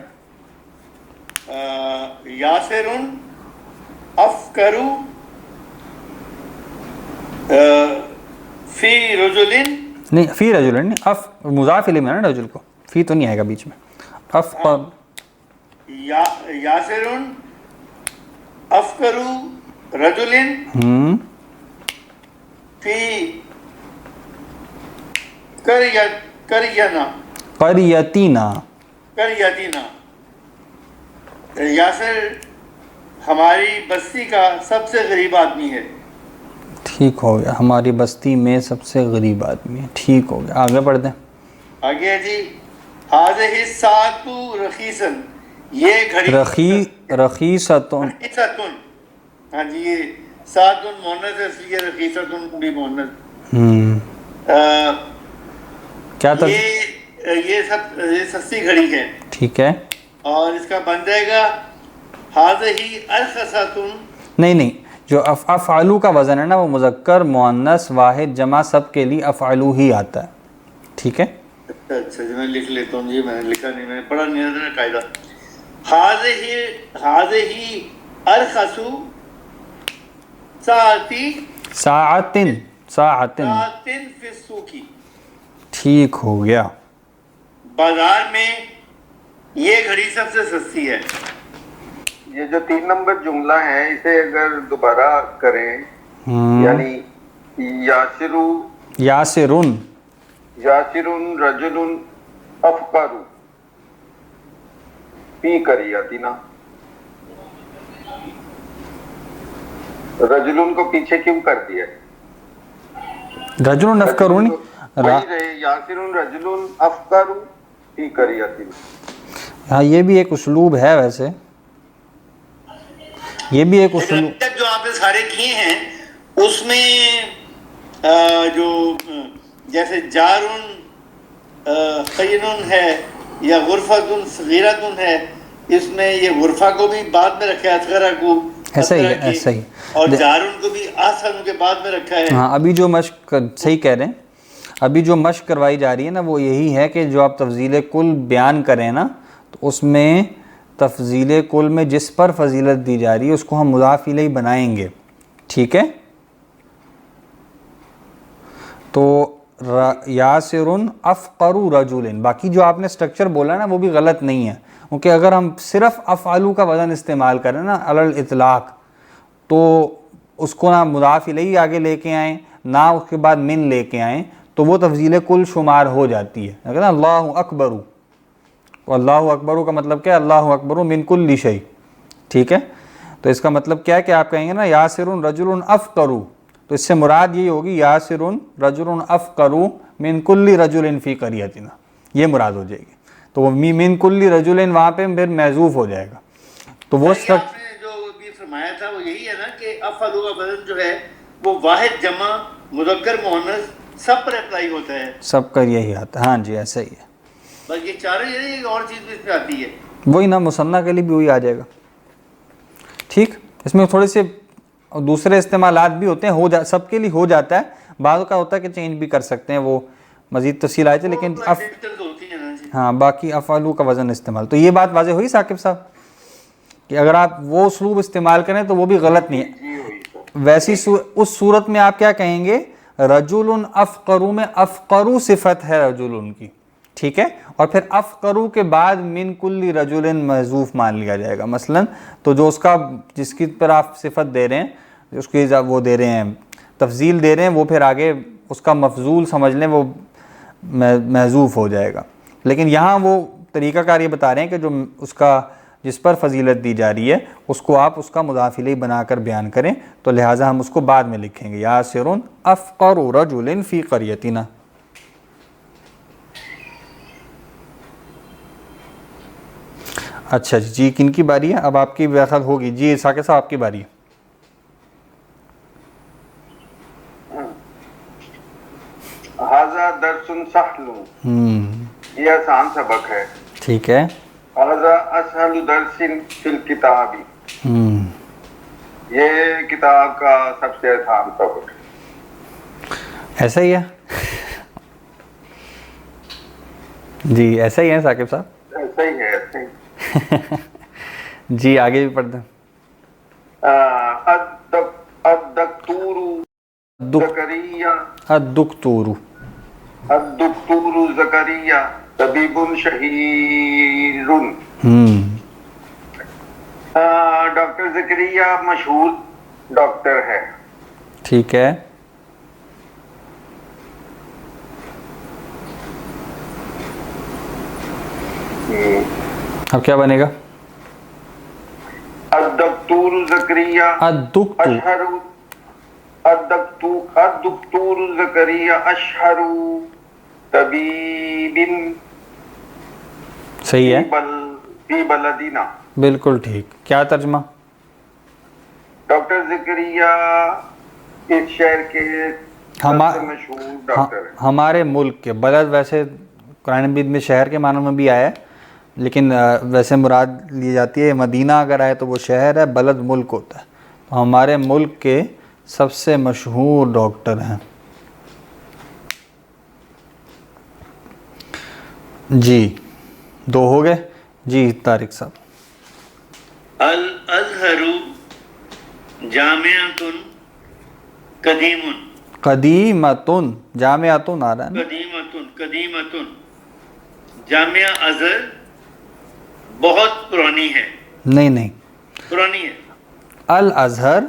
یاسرن افکرو فی رجلن، نہیں فی رجل نہیں، مضاف الیہ میں نا رجل کو، فی تو نہیں آئے گا بیچ میں. یاسرن افکرو رجلن فی قریتنا، یاسر ہماری بستی کا سب سے غریب آدمی ہے. ٹھیک ہو گیا، ہماری بستی میں سب سے غریب آدمی ہے. ٹھیک ہو گیا، آگے پڑھ دیں. آگے جی ہذہ الساعۃ رخیصن، یہ گھڑی رخیصتن، ہاں جی یہ ساعۃ مؤنث ہے اس لیے رخیصتن بھی مؤنث. کیا تھا؟ یہ سستی گھڑی ہے. ٹھیک ہے. اور اس کا بن جائے گا ہذہ ارخصتن. نہیں جو افعلو کا وزن ہے نا وہ مذکر مؤنث واحد جمع سب کے لیے افعلو ہی آتا ہے. ٹھیک ہے. اچھا جی میں لکھ لیتا ہوں جی، میں نے لکھا نہیں، میں نے پڑھا نہیں ہے قاعدہ. ہذہ ارخص ساعتن فی السوق. ٹھیک ہو گیا. بازار میں یہ گھڑی سب سے سستی ہے. یہ جو 3 نمبر جملہ ہے اسے اگر دوبارہ کریں، یعنی یاسرن رجل افقر فی قریتنا، رجلن کو پیچھے کیوں کر دیا؟ رجل افقرون، یاسرن رجل افقر فی قریتنا. ہاں یہ بھی ایک اسلوب ہے، ویسے یہ بھی ایک اسلوب جو آپ نے سارے کیے ہیں اس میں جو جیسے جارن خینن ہے یا غرفتن صغیرتن ہے، اس میں یہ غرفہ کو بھی بعد میں رکھا ہے، اصغرہ کو ایسا ہی ہے، ایسا ہی. اور جارن کو بھی آسن کے بعد میں رکھا ہے. ہاں ابھی جو مشق صحیح کہہ رہے ہیں، ابھی جو مشق کروائی جا رہی ہے نا وہ یہی ہے کہ جو آپ تفضیل کل بیان کریں نا تو اس میں تفضیل کل میں جس پر فضیلت دی جا رہی ہے اس کو ہم مضاف الیہ بنائیں گے. ٹھیک ہے. تو یاسرن افقر رجل، باقی جو آپ نے سٹرکچر بولا نا وہ بھی غلط نہیں ہے، کیونکہ اگر ہم صرف افعلو کا وزن استعمال کریں نا علی الاطلاق تو اس کو نہ مضاف الیہ آگے لے کے آئیں نہ اس کے بعد من لے کے آئیں تو وہ تفضیل کل شمار ہو جاتی ہے. اگر اللہ اکبر، تو اللہ اکبر کا مطلب کیا ہے؟ اللہ اکبر من کل شیء. ٹھیک ہے. تو اس کا مطلب کیا ہے کہ آپ کہیں گے نا یاسرن رجل افقر، تو اس سے مراد یہی ہوگی یاسرن رجل افقر من کل رجل فی قریتنا، یہ مراد ہو جائے گی. تو وہ من کل رجل وہاں پہ پھر محذوف ہو جائے گا. تو وہ آپ نے جو بھی فرمایا تھا وہ یہی ہے نا کہ افعلو کا وزن جو ہے وہ واحد جمع مذکر مؤنث سب پر اپلائی ہوتا ہے، سب کا یہی آتا ہے. ہاں جی ایسا ہی ہے. بس یہ چاروں یہ اور چیز بھی اس میں آتی ہے، وہی نا مثنیٰ کے لیے بھی وہی آ جائے گا. ٹھیک. اس میں تھوڑے سے اور دوسرے استعمالات بھی ہوتے ہیں، سب کے لیے ہو جاتا ہے، بعض کا ہوتا ہے کہ چینج بھی کر سکتے ہیں، وہ مزید تفصیل آئے تھے، لیکن ہاں باقی افعلو کا وزن استعمال. تو یہ بات واضح ہوئی ثاقب صاحب کہ اگر آپ وہ اسلوب استعمال کریں تو وہ بھی غلط نہیں ہے. ویسی اس صورت میں آپ کیا کہیں گے؟ رجل افقرو میں افقرو صفت ہے رجل کی، ٹھیک ہے، اور پھر افقرو کے بعد من کل رجل محذوف مان لیا جائے گا مثلا. تو جو اس کا جس کی پر آپ صفت دے رہے ہیں، اس کی وہ دے رہے ہیں تفضیل دے رہے ہیں، وہ پھر آگے اس کا مفضول سمجھ لیں، وہ محذوف ہو جائے گا. لیکن یہاں وہ طریقہ کار یہ بتا رہے ہیں کہ جو اس کا جس پر فضیلت دی جا رہی ہے اس کو آپ اس کا مضاف الیہ بنا کر بیان کریں، تو لہٰذا ہم اس کو بعد میں لکھیں گے یاسر افقر رجل فی قریتنا. اچھا جی، کن کی باری ہے؟ اب آپ کی خیال ہوگی جی ثاقب صاحب، آپ کی باری ہے. ھذا درس سہل، یہ آسان سبق ہے. ٹھیک ہے. ھذا اسہل درس فی الکتاب، یہ کتاب کا سب سے آسان سبق ہے. ایسا ہی ہے جی، ایسا ہی ہے ثاقب صاحب، ایسا ہی ہے، ایسا ہی. جی آگے بھی پڑھ دیں. الدکتور زکریا، الدکتور زکریا طبیب شہیر. ڈاکٹر زکریا مشہور ڈاکٹر ہے. ٹھیک ہے. اب کیا بنے گا؟ الدکتور زکریا اشہر، الدکتور زکریا اشہر طبیب صحیح ہے، فی بلدنا. بالکل ٹھیک. کیا ترجمہ؟ ڈاکٹر زکریا اس شہر کے سب سے مشہور ڈاکٹر ہیں. ہمارے ملک کے. بلد ویسے قرآن مجید میں شہر کے معنوں میں بھی آیا ہے، لیکن ویسے مراد لی جاتی ہے مدینہ اگر آئے تو وہ شہر ہے، بلد ملک ہوتا ہے. تو ہمارے ملک کے سب سے مشہور ڈاکٹر ہیں. جی 2 ہو گئے. جی طارق صاحب. الازہر جامعۃ قدیم، قدیمتن، جامعتن آ رہا ہے نا، قدیمۃ جامعہ ازہر بہت پرانی ہے. نہیں پرانی ہے. الازہر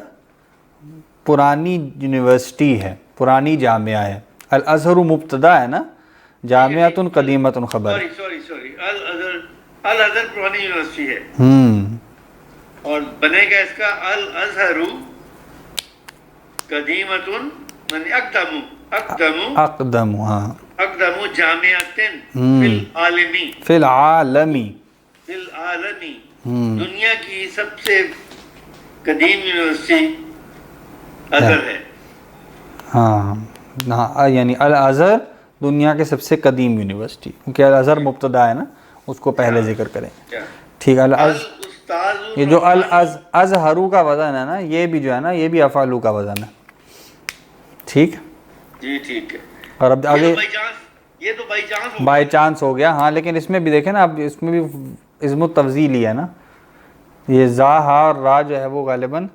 پرانی یونیورسٹی ہے، پرانی جامعہ ہے. الازہر مبتدا ہے نا، جامعتن قدیمتن خبر. سوری الازہر پرانی یونیورسٹی ہے. اور بنے گا اس کا الازہر قدیمتن یعنی اقدم ہاں، اقدم جامعتن فی العالمی دنیا کی سب سے قدیم یونیورسٹی ازہر ہے. ہاں یعنی الازہر دنیا کے سب سے قدیم یونیورسٹی، کیونکہ الازہر مبتدا ہے نا، اس کو پہلے ذکر کریں. ٹھیک ہے. یہ جو الازہرو کا وزن ہے نا، یہ بھی جو ہے نا، یہ بھی افعلو کا وزن ہے. ٹھیک جی ٹھیک ہے. اور اب آگے یہ تو بائی چانس ہو گیا. ہاں لیکن اس میں بھی دیکھیں نا، اب اس میں بھی اسم التفضیل ہی ہے نا. یہ زا ہا اور را جو ہے وہ غالباً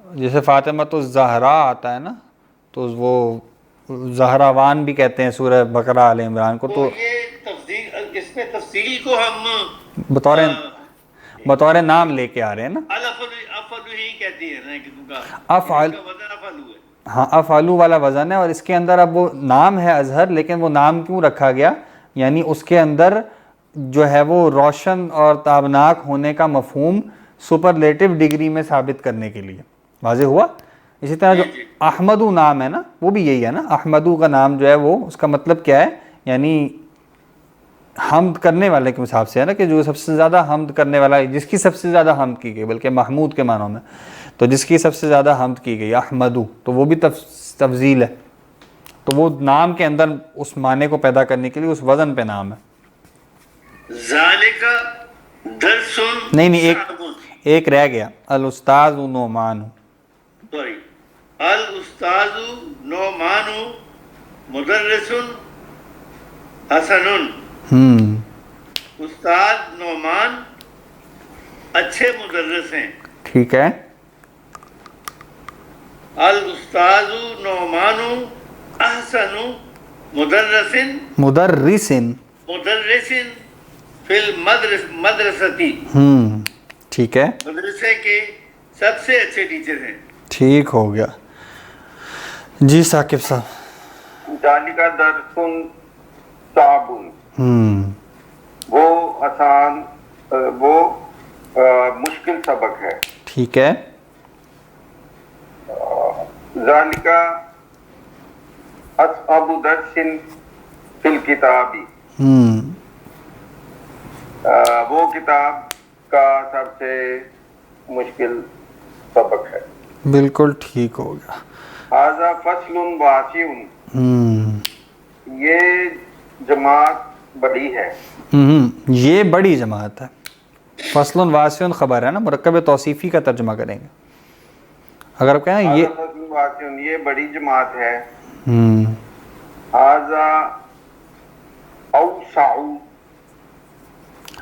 جیسے فاطمہ تو زہرا آتا ہے نا، تو وہ زہراوان بھی کہتے ہیں سورہ بقرہ آل عمران کو. تو یہ تفضیل، اس میں تفصیل کو ہم بطور نام لے کے آ رہے ہیں نا. افعلو ہی کہتی ہے نا، افعل، وزن افعلو ہے. ہاں افعلو والا وزن ہے. اور اس کے اندر اب وہ نام ہے ازہر، لیکن وہ نام کیوں رکھا گیا؟ یعنی اس کے اندر جو ہے وہ روشن اور تابناک ہونے کا مفہوم سپرلیٹو ڈگری میں ثابت کرنے کے لیے. واضح ہوا؟ اسی طرح جو احمدو نام ہے نا، وہ بھی یہی ہے نا. احمدو کا نام جو ہے وہ اس کا مطلب کیا ہے؟ یعنی حمد کرنے والے کے حساب سے ہے نا، کہ جو سب سے زیادہ حمد کرنے والا ہے، جس کی سب سے زیادہ حمد کی گئی، بلکہ محمود کے معنوں میں، تو جس کی سب سے زیادہ حمد کی گئی احمدو، تو وہ بھی تفضیل ہے. تو وہ نام کے اندر اس معنی کو پیدا کرنے کے لیے اس وزن پہ نام ہے. ذالک درس نہیں ایک رہ گیا، الاستاذ نعمان. سوری الاستاذ نعمان مدرس حسن. استاد نعمان اچھے مدرس ہیں. ٹھیک ہے. الاستاذ نعمان احسن مدرس فی المدرستی. ٹھیک ہے. مدرسے کے سب سے اچھے ٹیچر ہیں. ٹھیک ہو گیا. جی ثاقب صاحب. ذالک درس صعب. وہ آسان وہ مشکل سبق ہے. ٹھیک ہے. ذالک اصعب درس فی الکتاب. وہ کتاب کا سب سے مشکل سبق ہے. بالکل ٹھیک ہو گیا. ھذا فصل واسع. یہ جماعت بڑی ہے. یہ بڑی جماعت ہے. فصل واسع خبر ہے نا, مرکب توصیفی کا ترجمہ کریں گے. اگر آپ کہیں یہ فصل واسع یہ بڑی جماعت ہے. ھذا اوسع.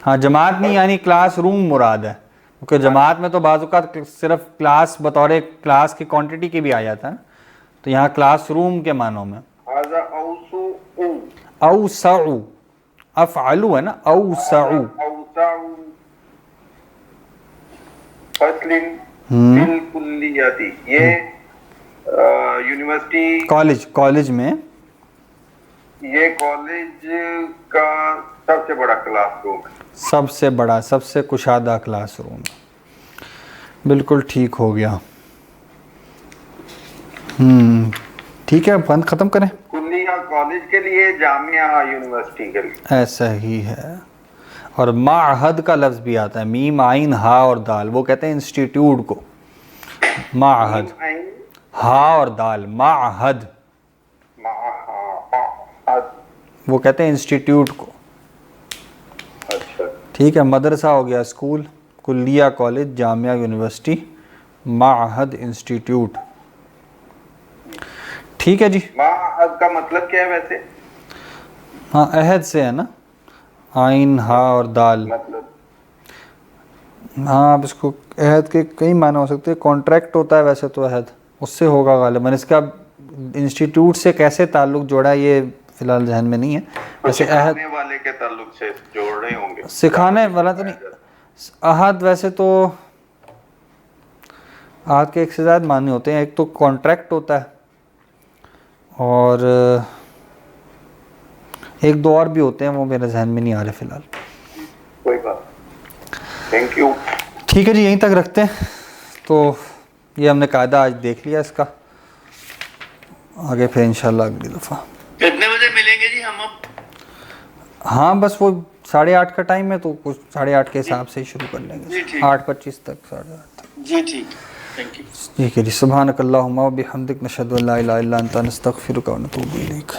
ہاں جماعت نہیں یعنی کلاس روم مراد ہے, کیونکہ جماعت میں تو بعض اوقات صرف کلاس بطور کلاس کی کوانٹٹی کی بھی آ جاتا ہے, تو یہاں کلاس روم کے معنوں میں. ھذا اوسع. اوسع افعلو ہے نا, اوسع. اوسع فصل فی الکلیت. یہ یونیورسٹی کالج میں یہ کالج کا سب سے بڑا کلاس روم ہے. سب سے بڑا, سب سے کشادہ کلاس روم. بالکل ٹھیک ہو گیا. ٹھیک ہے, بند ختم کریں. کلیہ کالج کے لیے, جامعہ یونیورسٹی کے لیے. ایسا ہی ہے. اور معہد کا لفظ بھی آتا ہے, میم عین ہا اور دال, وہ کہتے ہیں انسٹیٹیوٹ کو معہد. ہا اور دال معہد, وہ کہتے ہیں انسٹیٹیوٹ کو. اچھا ٹھیک ہے. مدرسہ ہو گیا اسکول, کلیہ کالج, جامعہ یونیورسٹی, معہد انسٹیٹیوٹ. ٹھیک ہے جی. معہد کا مطلب کیا ہے ویسے؟ ہاں عہد سے ہے نا, عین ہا اور دال. مطلب ہاں اب اس کو عہد کے کئی معنی ہو سکتے ہیں. کانٹریکٹ ہوتا ہے ویسے تو عہد, اس سے ہوگا غالباً. اس کا انسٹیٹیوٹ سے کیسے تعلق جوڑا ہے یہ فی الحال ذہن میں نہیں ہے. ویسے عہد سکھانے والے کے تعلق سے جوڑ رہے ہوں گے. سکھانے والا تو نہیں. عہد ویسے تو عہد کے ایک سے زیادہ معنی ہوتے ہیں. ایک تو کانٹریکٹ ہوتا ہے, اور ایک دو اور بھی ہوتے ہیں, وہ میرے ذہن میں نہیں آ رہے فی الحال. کوئی بات. Thank you. ٹھیک ہے جی, یہیں تک رکھتے ہیں. تو یہ ہم نے قاعدہ آج دیکھ لیا اس کا, آگے پھر انشاءاللہ اگلی دفعہ. کتنے بجے ملیں گے جی ہم اب؟ ہاں بس وہ 8:30 کا ٹائم ہے, تو کچھ 8:30 کے حساب سے ہی شروع کر لیں گے. 8:25 تک, 8:30 تک. جی ٹھیک, تھینک یو. ٹھیک ہے جی. سبحانک اللہم و بحمدک, نشہد ان لا الہ الا انت, نستغفرک و نتوب الیک.